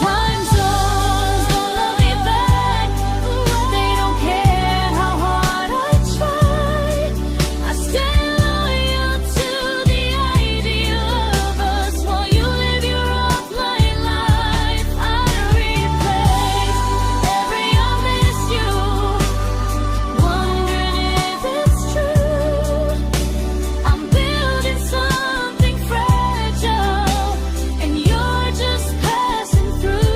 Speaker 1: Time zones don't love me back. They don't care how hard I try. I stay loyal to the idea of us while you live your offline life. I replay every I miss you, wondering if it's true. I'm building something fragile, and you're just passing through.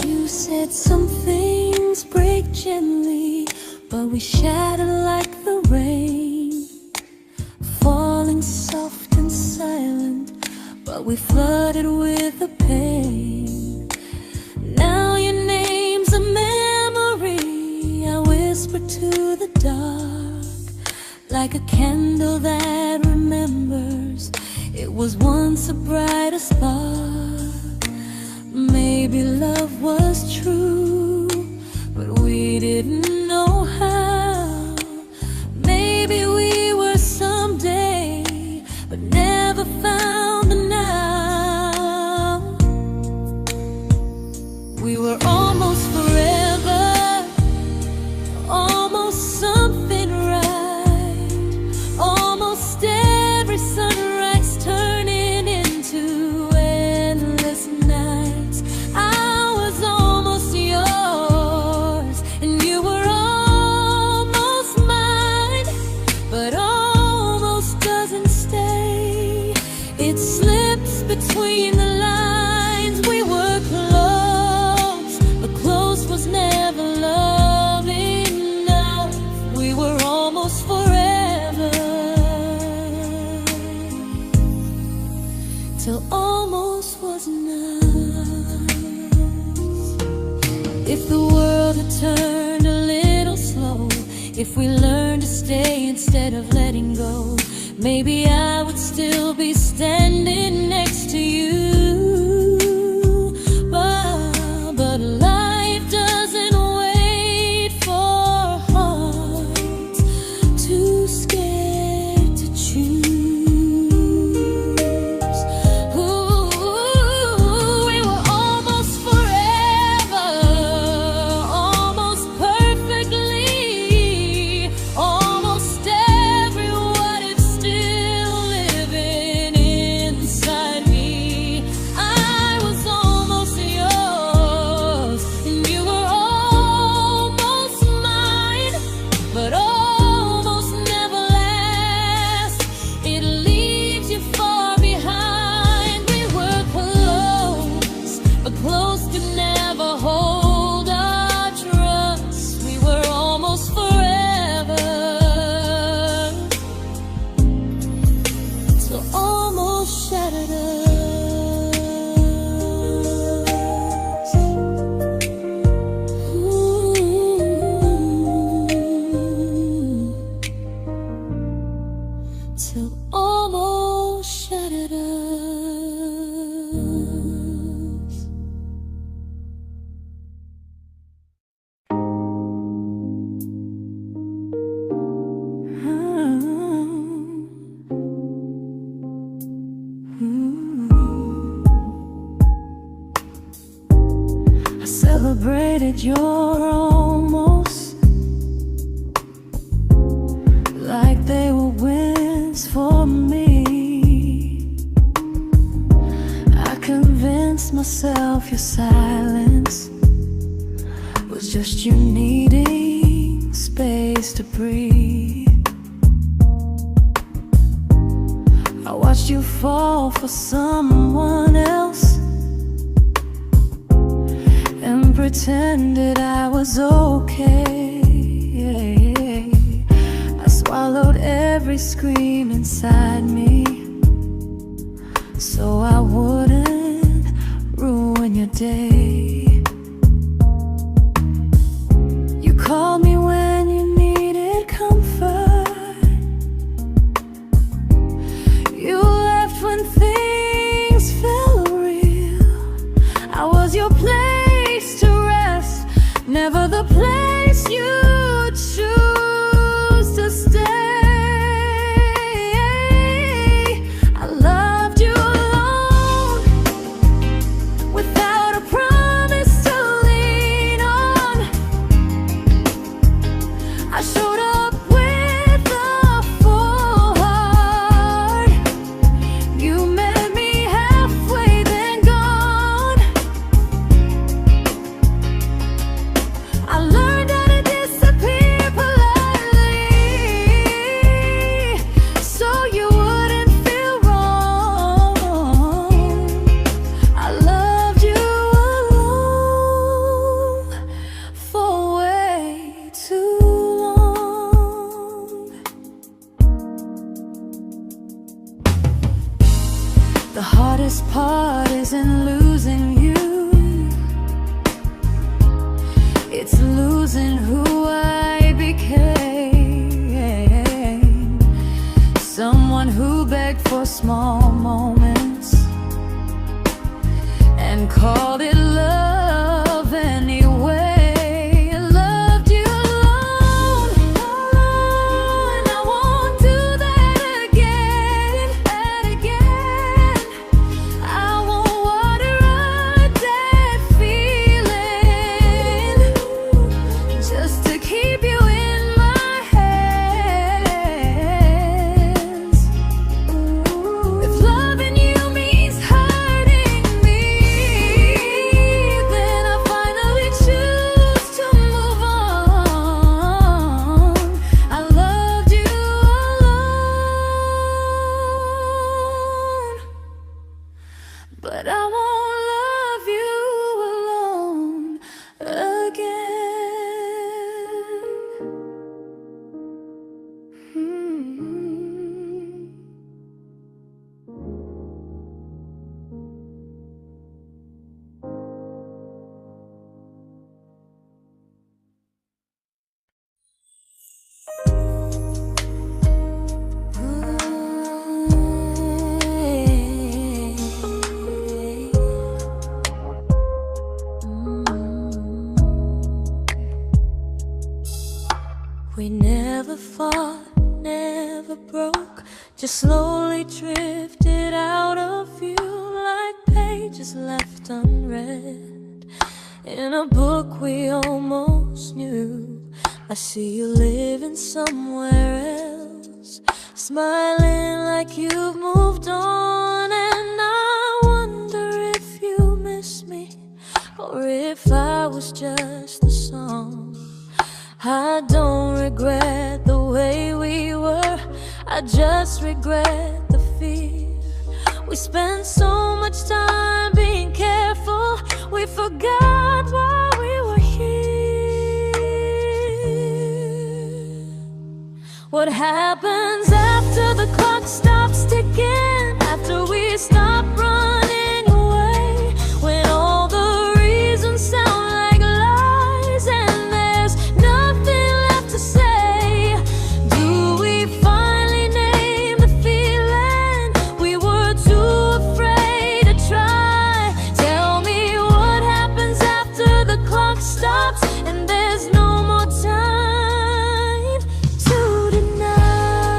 Speaker 1: You said some things break gently, but we shatter like the rain, falling soft and silent, but we flooded with the pain. Now your name's a memory I whisper to the dark, like a candle that remembers it was once a brighter spark. Maybe love was true, but we didn't know how. Maybe we were someday, but never found the now. We were almost forever, almost something right, almost every sunrise turning into endless nights. I was almost yours, and you were almost mine, but almost doesn't stay. It slips between the lines. We were close, but close was never love enough. We were almost forever, till almost was enough. If the world had turned a little slow, if we learned to stay instead of letting go, maybe I would still be standing next to you. But life doesn't celebrated your almost like they were wins for me. I convinced myself your silence was just you needing space to breathe. I watched you fall for someone else and pretended I was okay. I swallowed every scream inside me so I wouldn't ruin your day. You called me when you needed comfort. You left when things felt real. I was your place to rest, never the place you choose to stay. I loved you alone, without a promise to lean on. I showed up with a full heart. You met me halfway, then gone. I learned how to disappear politely, so you wouldn't feel wrong. I loved you alone for way too long. The hardest part isn't losing you, it's losing who I became. Someone who begged for small moments and called it love anyway. I loved you alone, and I won't do that again. I won't water a dead feeling just to keep you in my hands. If loving you means hurting me, then I finally choose to move on. I loved you alone, but I won't love you alone again. We never fought, never broke, just slowly drifted out of view like pages left unread in a book we almost knew. I see you living somewhere else, smiling like you've moved on, and I wonder if you miss me or if I was just the song. I don't regret the way we were, I just regret the fear. We spent so much time being careful, we forgot why we were here. What happens after the clock stops ticking, after we stop running away, when all the reasons sound like lies and there's nothing left to say? Do we finally name the feeling we were too afraid to try? Tell me what happens after the clock stops and there's no more time to deny.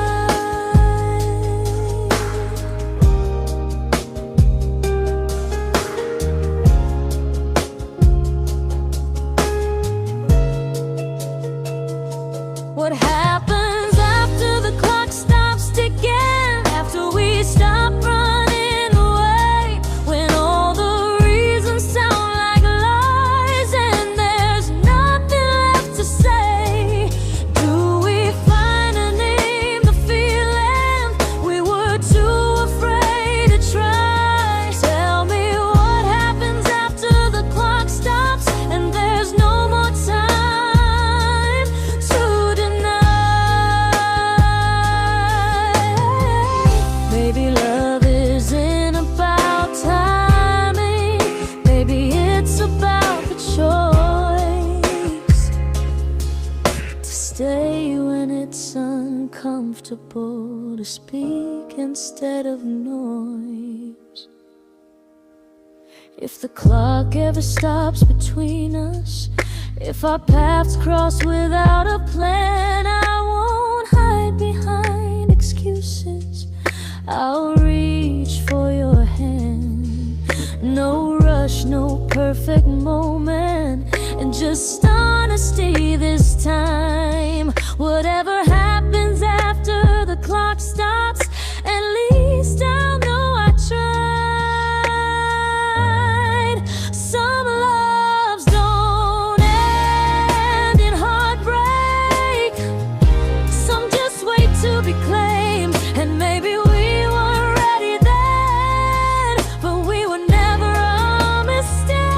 Speaker 1: comfortable to speak instead of noise. If the clock ever stops between us, if our paths cross without a plan, I won't hide behind excuses. I'll reach for your hand. No rush, no perfect moment, and just honesty this time. Whatever happens after the clock stops, at least I'll know I tried. Some loves don't end in heartbreak, some just wait to be claimed. And maybe we weren't ready then, but we were never a mistake.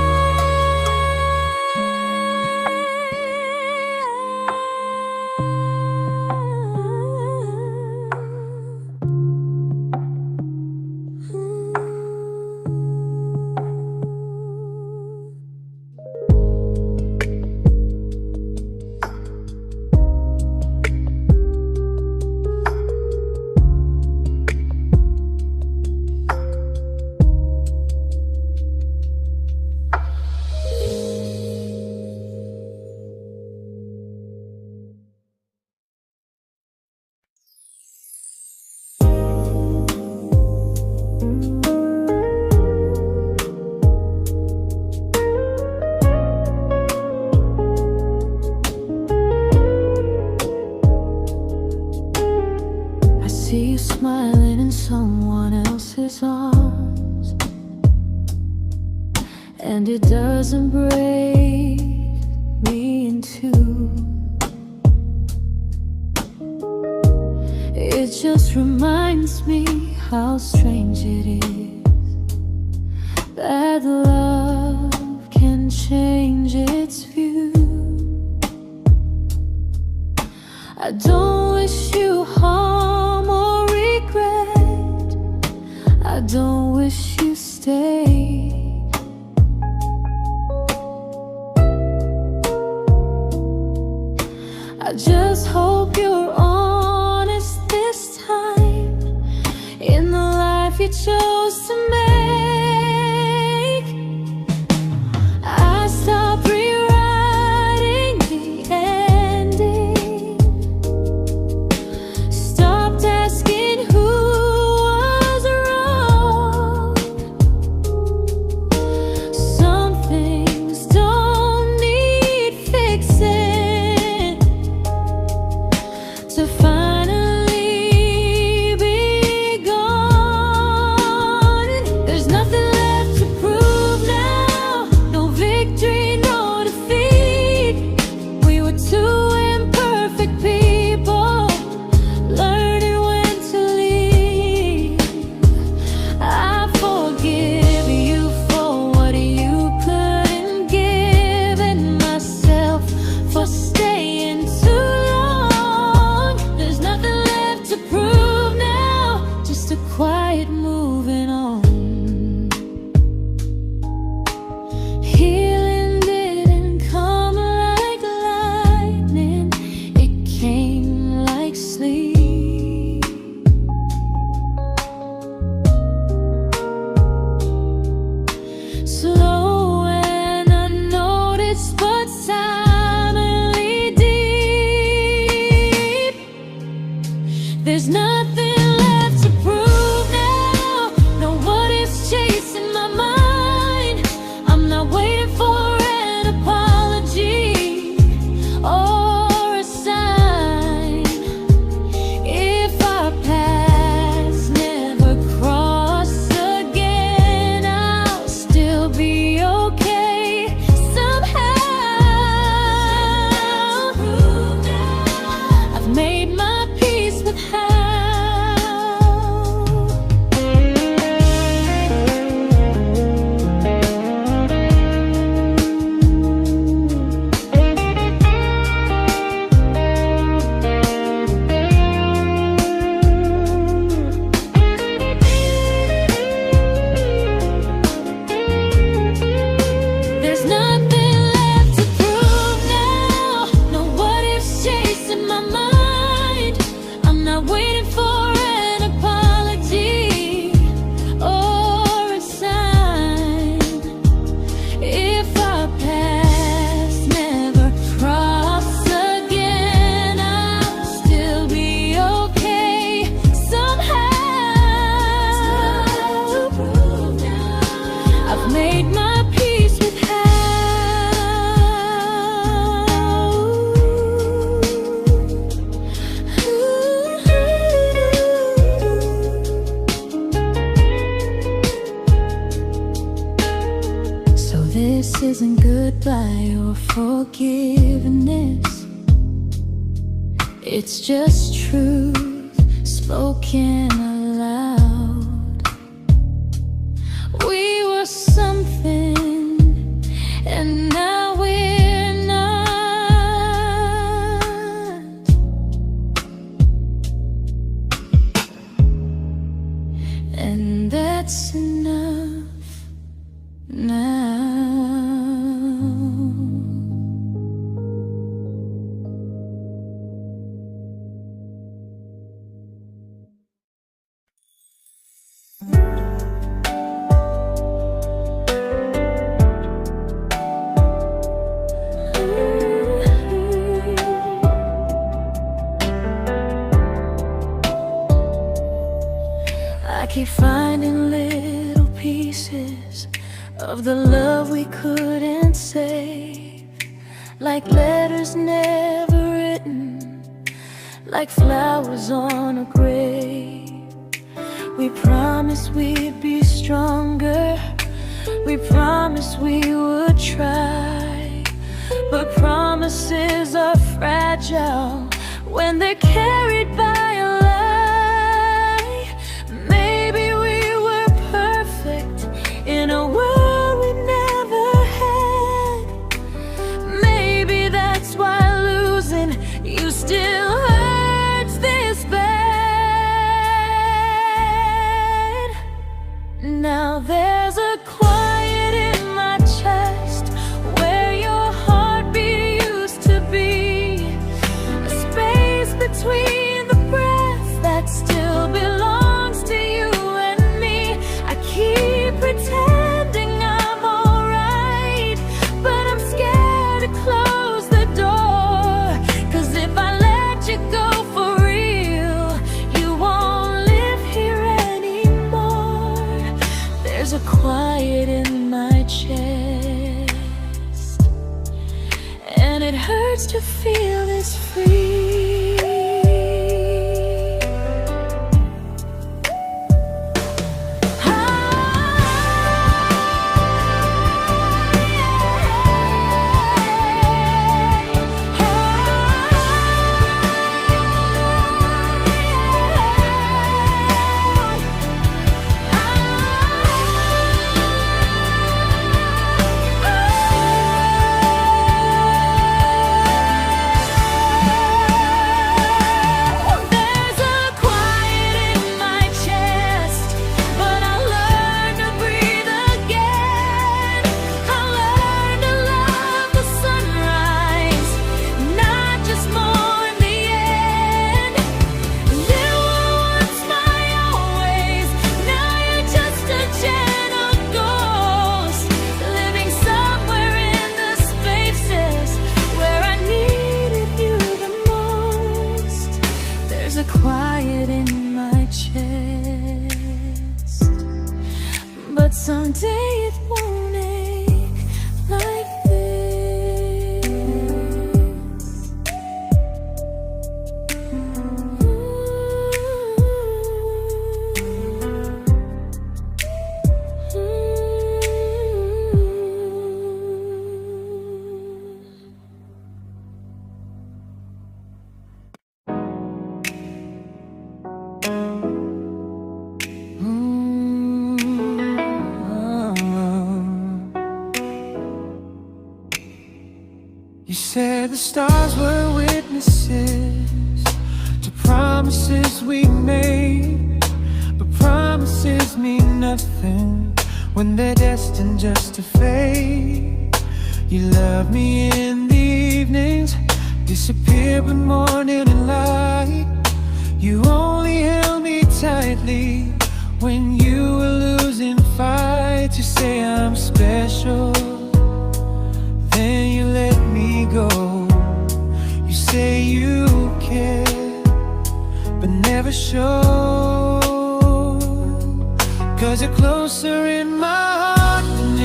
Speaker 1: I see you smiling in someone else's arms, and it doesn't break me in two. It just reminds me how strange it is that love can change its view. I don't wish you harm or regret, I don't wish you stay. I just hope you're honest this time in the life you chose to make. I stopped rewriting the ending, stopped asking who was wrong. made my peace with how. So this isn't goodbye or forgiveness, it's just truth spoken aloud. We were something, and now we're not. And that's enough now. I keep finding little pieces of the love we couldn't save, like letters never written, like flowers on a grave. We promised we'd be stronger, we promised we would try, but promises are fragile when they're carried by a lie. Maybe we were perfect in a world we never had. Maybe that's why losing you still hurts this bad. Now there's a quiet in my chest where your heartbeat used to be, a space between the breaths that still belongs to you and me. I keep pretending I'm alright, but I'm scared to close the door, 'cause if I let you go for real, you won't live here anymore. There's a quiet in my chest, and it hurts to feel this free. Quiet in my chest, but someday it won't ache like this.
Speaker 2: You said the stars were witnesses to promises we made, but promises mean nothing when they're destined just to fade. You love me in the evenings, disappear when morning and light. You only held me tightly when you were losing fights. You say I'm special, then you let me go. You say you care, but never show, 'cause you're closer in my heart than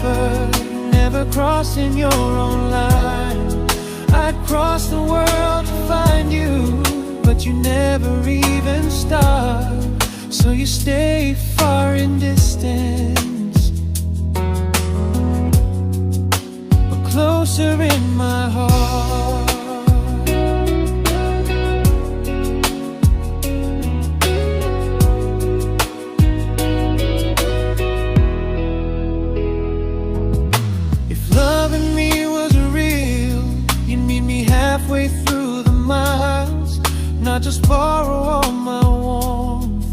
Speaker 2: prefer never crossing your own line. I'd cross the world to find you, but you never even start. So you stay far in distance, but closer in my heart. Halfway through the miles, not just borrow all my warmth,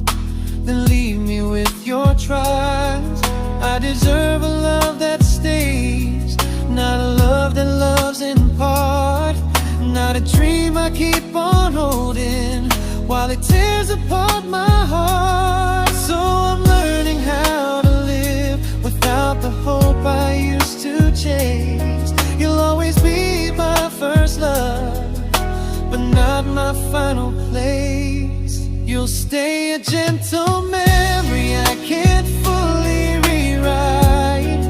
Speaker 2: then leave me with your trials. I deserve a love that stays, not a love that loves in part, not a dream I keep on holding while it tears apart my heart. So I'm learning how to live without the hope I used to chase. You'll always be my first love, but not my final place. You'll stay a gentle memory I can't fully rewrite,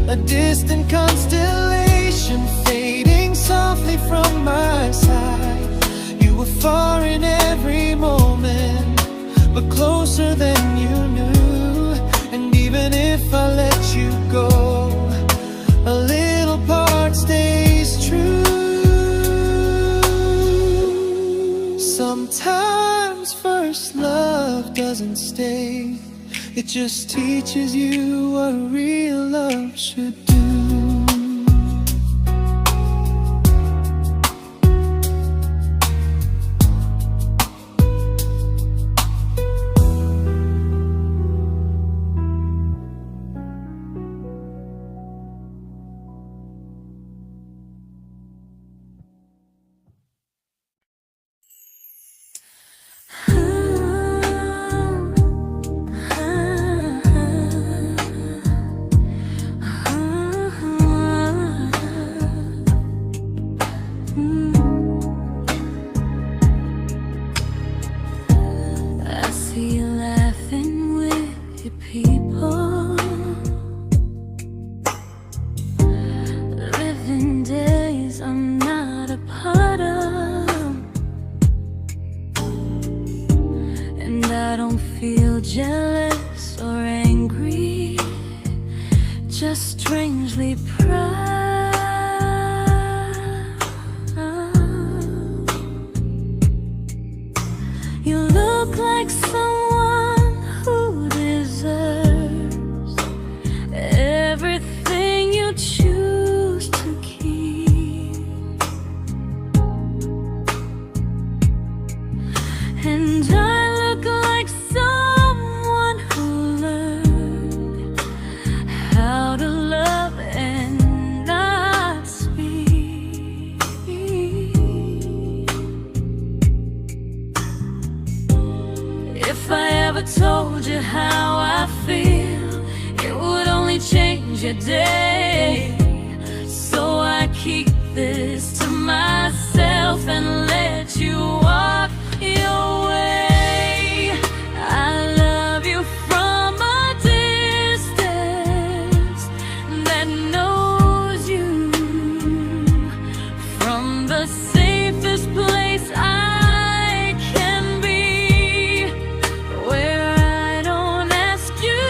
Speaker 2: a distant constellation fading softly from my side. You were far in every moment, but closer than you knew. And even if I let you go, a little part stays true. Sometimes first love doesn't stay, it just teaches you what real love should do.
Speaker 1: Jealous or angry, just strangely proud. You look like someone who deserves everything you choose to keep. And I look like someone who learned how to love and not speak. If I ever told you how I feel, it would only change your day. So I keep this to myself and let you walk your way. I love you from a distance that knows you, from the safest place I can be, where I don't ask you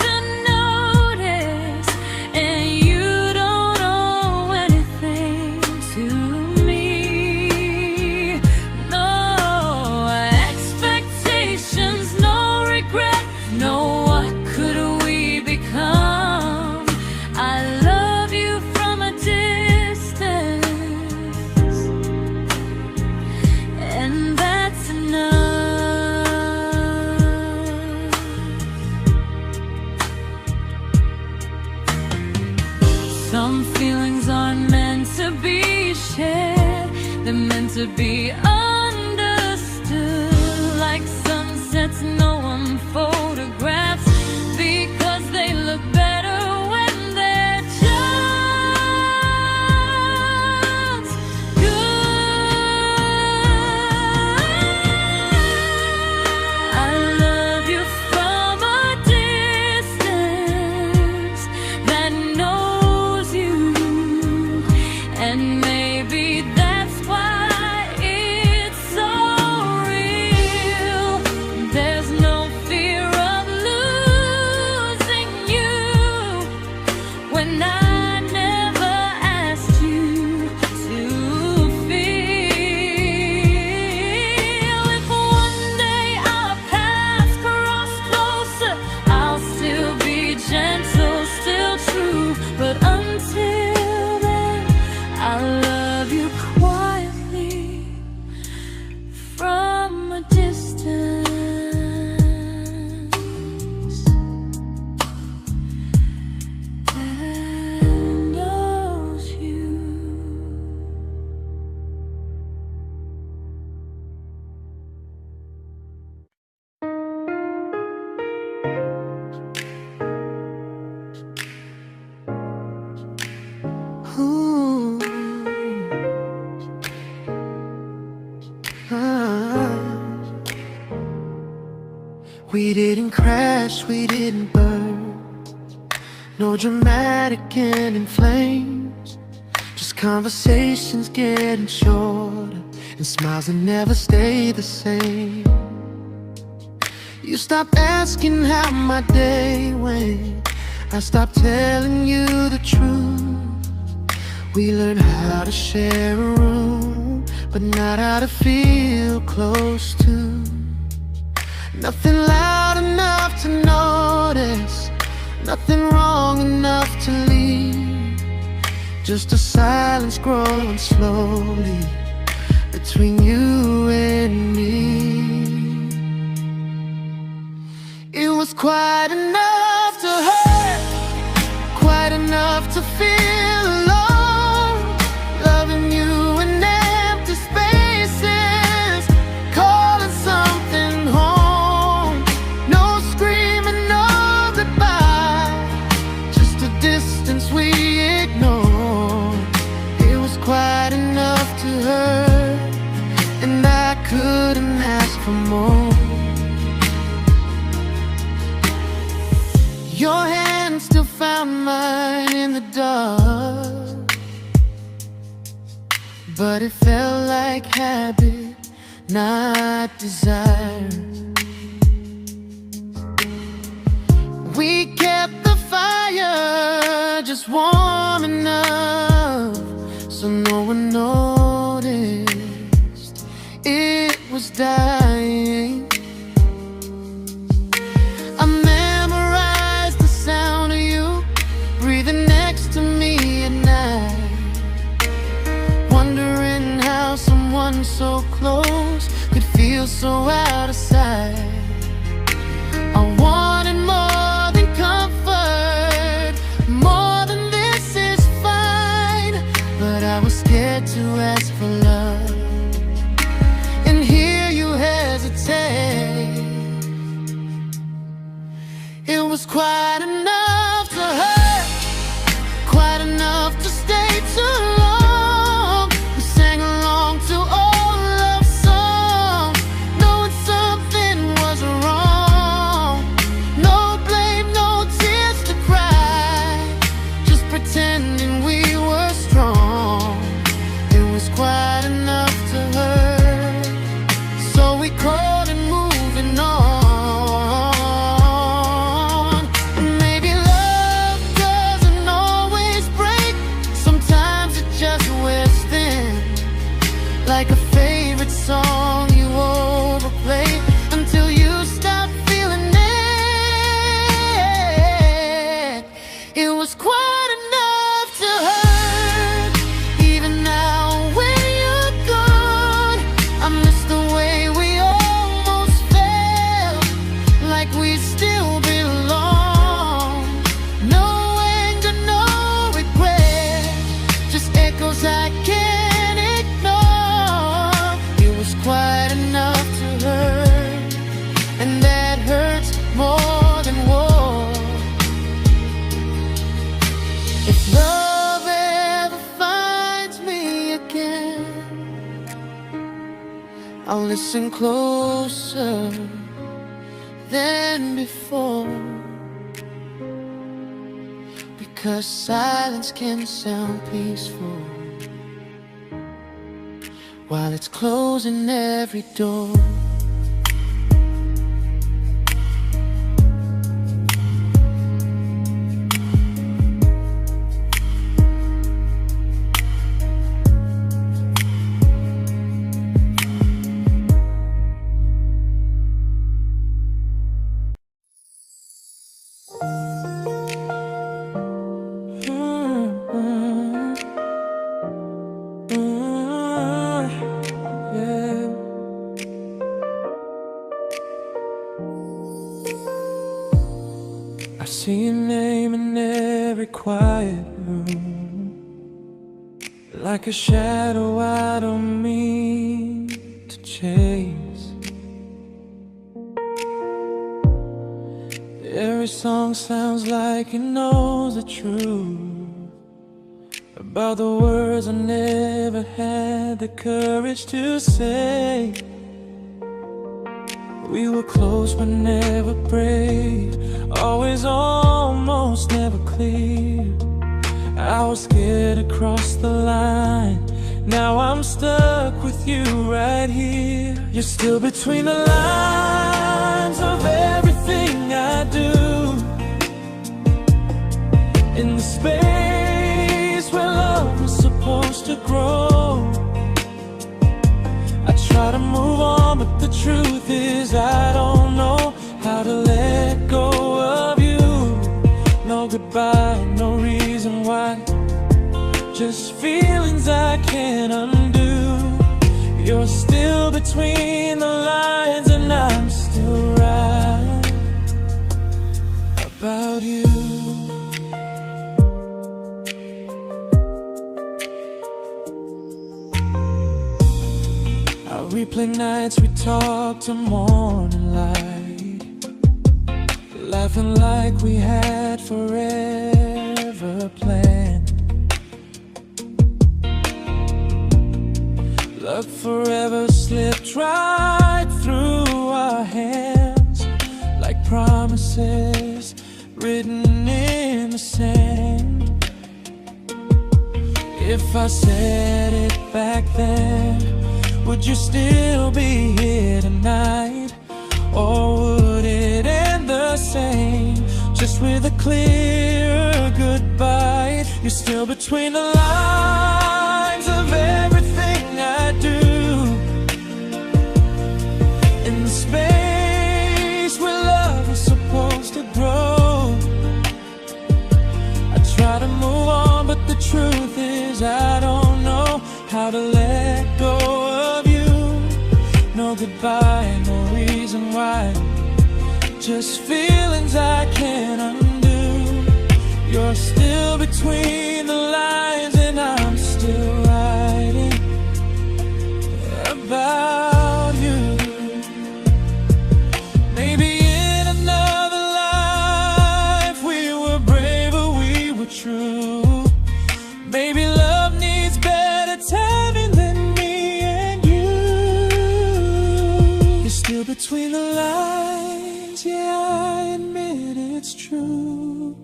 Speaker 1: to notice and you don't owe anything to me. No expectations, no regret, no what could we become. I love you from a distance, and that's enough. Some feelings aren't meant to be shared, they're meant to be understood. Like sunsets no one photographs, because they look better when they're just good. I love you from a distance
Speaker 2: We didn't crash, we didn't burn. No dramatic end in flames. Just conversations getting shorter, and smiles that never stay the same. You stopped asking how my day went. I stopped telling you the truth. We learned how to share a room, but not how to feel close to. Nothing loud enough to notice, nothing wrong enough to leave. Just a silence growing slowly between you and me. It was quite enough to hurt, quite enough to feel alone. Loving you in empty spaces, calling something home. No screaming, no goodbye, just a distance we ignored. It was quite enough to hurt, and I couldn't ask for more. Your hand still found mine in the dark, but it felt like habit, not desire. We kept the fire just warm enough so no one noticed it was dying. I memorized the sound of you breathing next to me at night, wondering how someone so close could feel so out of sight. I wanted more than comfort, more than this is fine, but I was scared to ask for love and hear you hesitate. It was quite enough to hurt, quite enough to stay too long. We sang along to old love songs, knowing something was wrong. No blame, no tears to cry, just pretending we were strong. It was quite enough to hurt, so we crawled and moving on. Like a favorite song you overplay until you stop feeling it. It was quite enough to hurt. Even now when you're gone, I miss the way we almost felt, like we still belong. No anger, no regret, just echoes I can't ignore. It was quite enough to hurt, and that hurts more than war. If love ever finds me again, I'll listen closer than before, because silence can sound peaceful while it's closing every door. I see your name in every quiet room, like a shadow I don't mean to chase. Every song sounds like it knows the truth about the words I never had the courage to say. We were close but never brave, always almost never clear. I was scared to cross the line, now I'm stuck with you right here. You're still between the lines of everything I do, in the space where love was supposed to grow. I try to move on, but the truth is I don't know how to let go of you. No goodbye, no reason why, just feelings I can't undo. You're still between the lines and I'm still right about you. I replay nights we talk to morning light, laughing like we had forever planned. Luck forever slipped right through our hands, like promises written in the sand. If I said it back then, would you still be here tonight? Or would it end the same, just with a clear goodbye? You're still between the lines of everything I do, in the space where love is supposed to grow. I try to move on, but the truth is I don't know how to let go of you. No goodbye, no reason why, just feelings I can't undo. You're still between the lines and I'm still writing about you. Maybe in another life we were braver, we were true. Maybe love needs better timing than me and you. You're still between the lines, yeah, I admit it's true.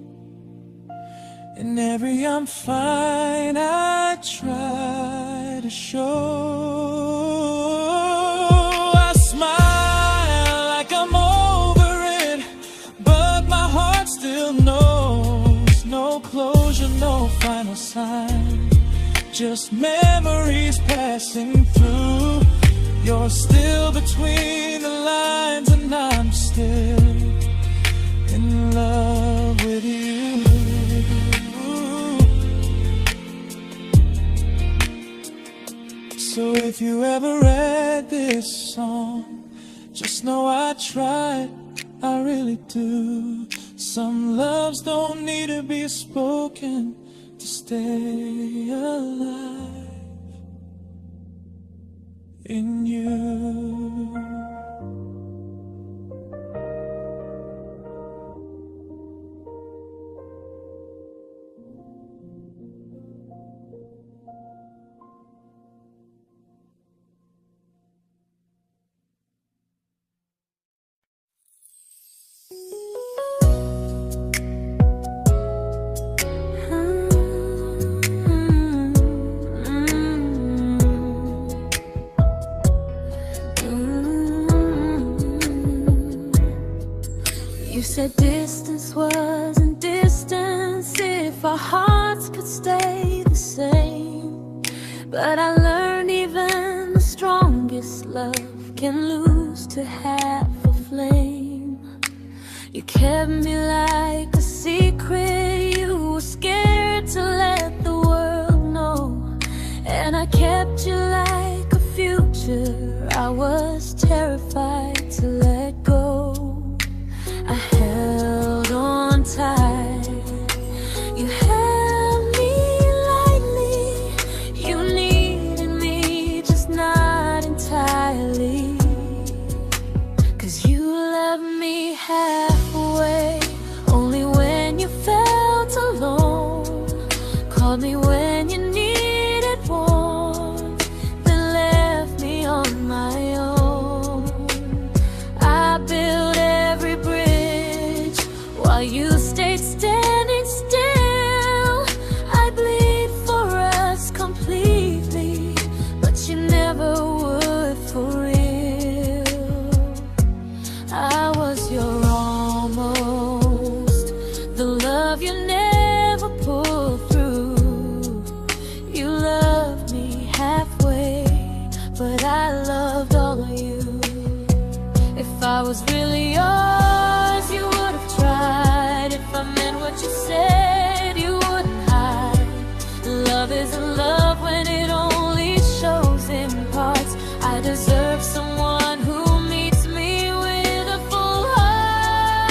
Speaker 2: In every I'm fine I try to show. I smile like I'm over it, but my heart still knows. No closure, no final sign, just memories passing through. You're still between the lines and I'm still in love with you. So if you ever read this song, just know I tried, I really do. Some loves don't need to be spoken to stay alive in you.
Speaker 1: You said distance wasn't distance if our hearts could stay the same. But I learned even the strongest love can lose to half a flame. You kept me like a secret, you were scared to let the world know. And I kept you like a future, I was terrified to let go. I held on tight, you held me lightly. You needed me, just not entirely. 'Cause you left me halfway, only when you felt alone. Called me when you needed warmth, then left me on my own. I while you stayed standing still. I bleed for us completely, but you never would for real. I was your almost, the love you never pulled through. You loved me halfway, but I loved all of you. If I was really yours, you would have tried. If I meant what you said, you wouldn't hide. Love isn't love when it only shows in parts. I deserve someone who meets me with a full heart.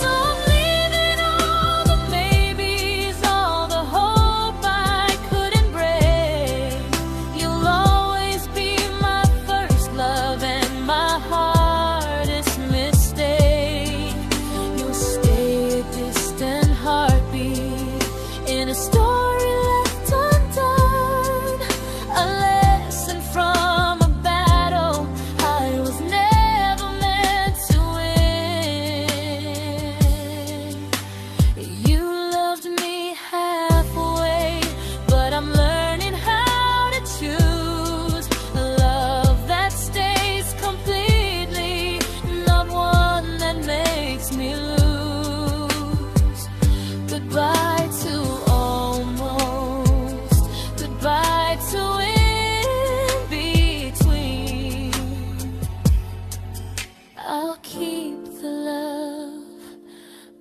Speaker 1: So I'm leaving all the maybes, all the hope I couldn't break. You'll always be my first love and my hardest mistake. You'll stay a distant heartbeat in a story left undone, a lesson from a battle I was never meant to win. You loved me halfway, but I'm learning how to choose a love that stays completely, not one that makes me lose. Goodbye to almost, goodbye to in between. I'll keep the love,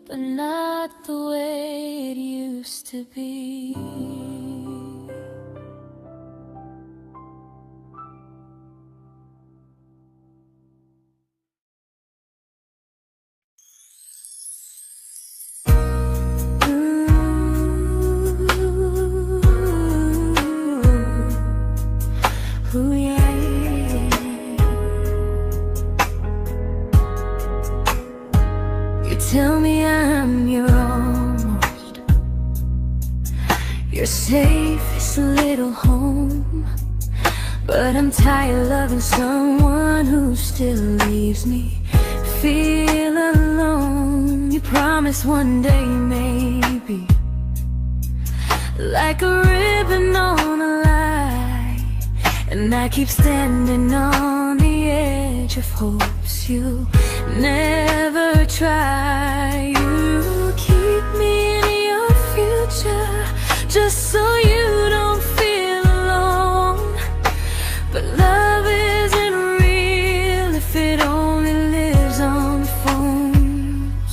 Speaker 1: but not the way it used to be. Ooh, yeah, yeah. You tell me I'm your almost, your safest little home, but I'm tired loving someone who still leaves me feel alone. You promise one day maybe, like a ribbon on a line, and I keep standing on the edge of hopes you never try. You keep me in your future just so you don't feel alone. But love isn't real if it only lives on phones.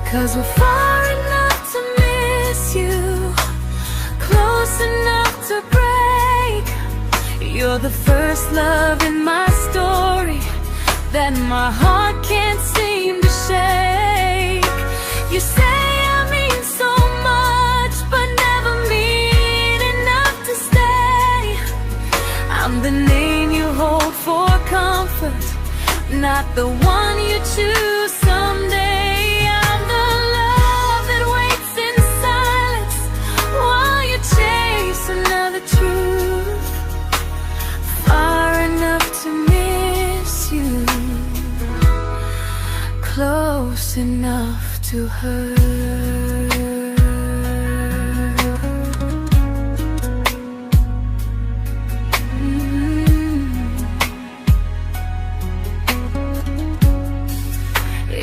Speaker 1: 'Cause we're far enough to miss you, close enough to break. You're the first love in my story that my heart can't seem to shake. You say I mean so much, but never mean enough to stay. I'm the name you hold for comfort, not the one you choose someday. I'm the love that waits in silence while you chase another truth. Far enough to miss you, close enough to hurt.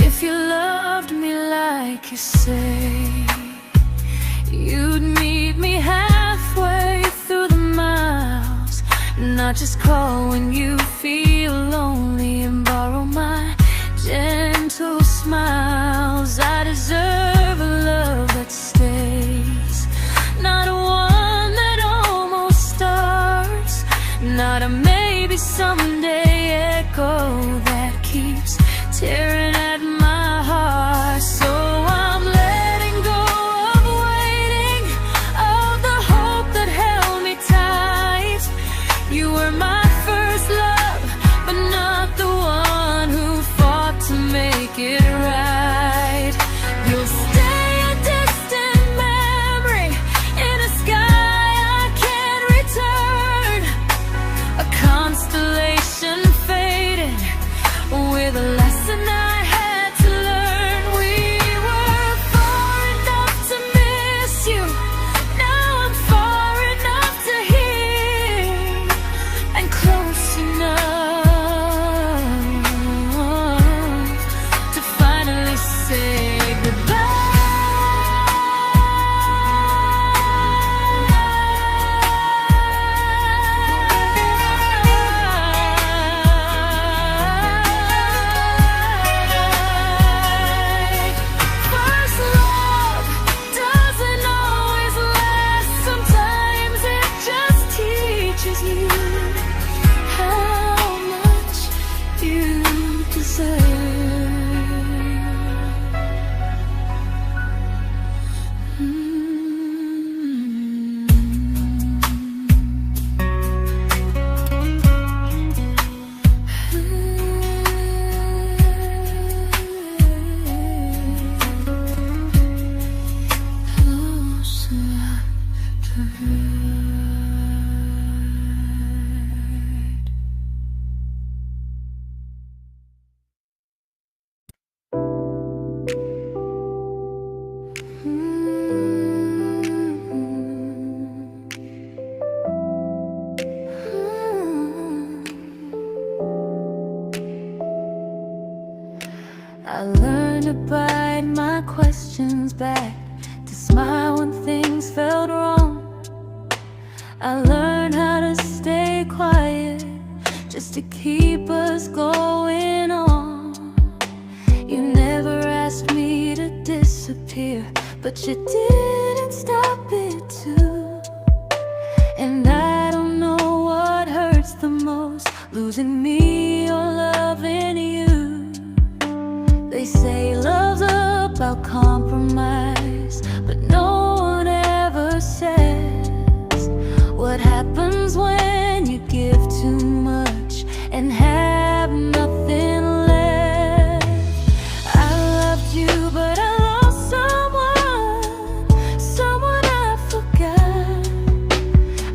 Speaker 1: If you loved me like you say, you'd meet me halfway through the miles, not just call when you feel lonely and borrow my gentle smiles. I deserve a love that stays, not one that almost starts, not a maybe someday echo that keeps tearing at my heart. So I'm letting go of waiting, of the hope that held me tight. You were my first love, but not the one who fought to make it right. You'll stay a distant memory in a sky I can't return, a constellation faded with a lesson I had to I learned to bite my questions back, to smile when things felt wrong. I learned how to stay quiet, just to keep us going on. You never asked me to disappear, but you didn't stop it too. And I don't know what hurts the most, losing me or loving you. They say love's about compromise, but no one ever says what happens when you give too much and have nothing left. I loved you, but I lost someone I forgot.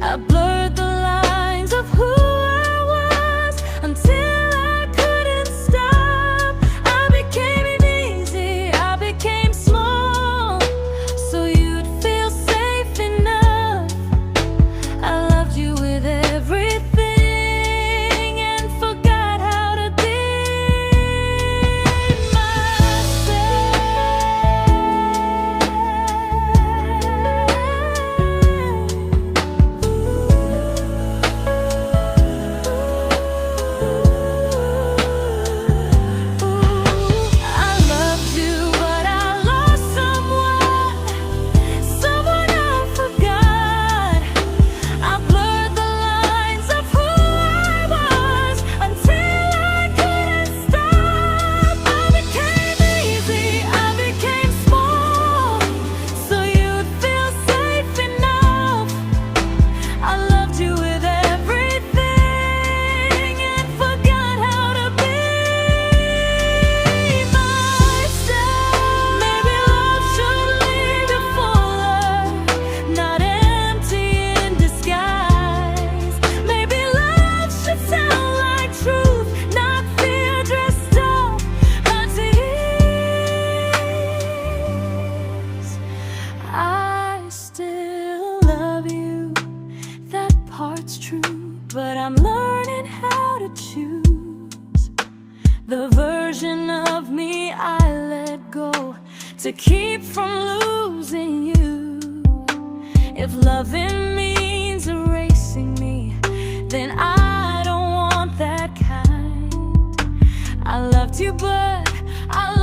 Speaker 1: I blurred the lines of who I was until I couldn't stop. I became easy, I became small, so you'd feel safe enough. I loved you with everything and forgot how to be but I'm learning how to choose the version of me I let go to keep from losing you. If loving means erasing me, then I don't want that kind. I loved you, but I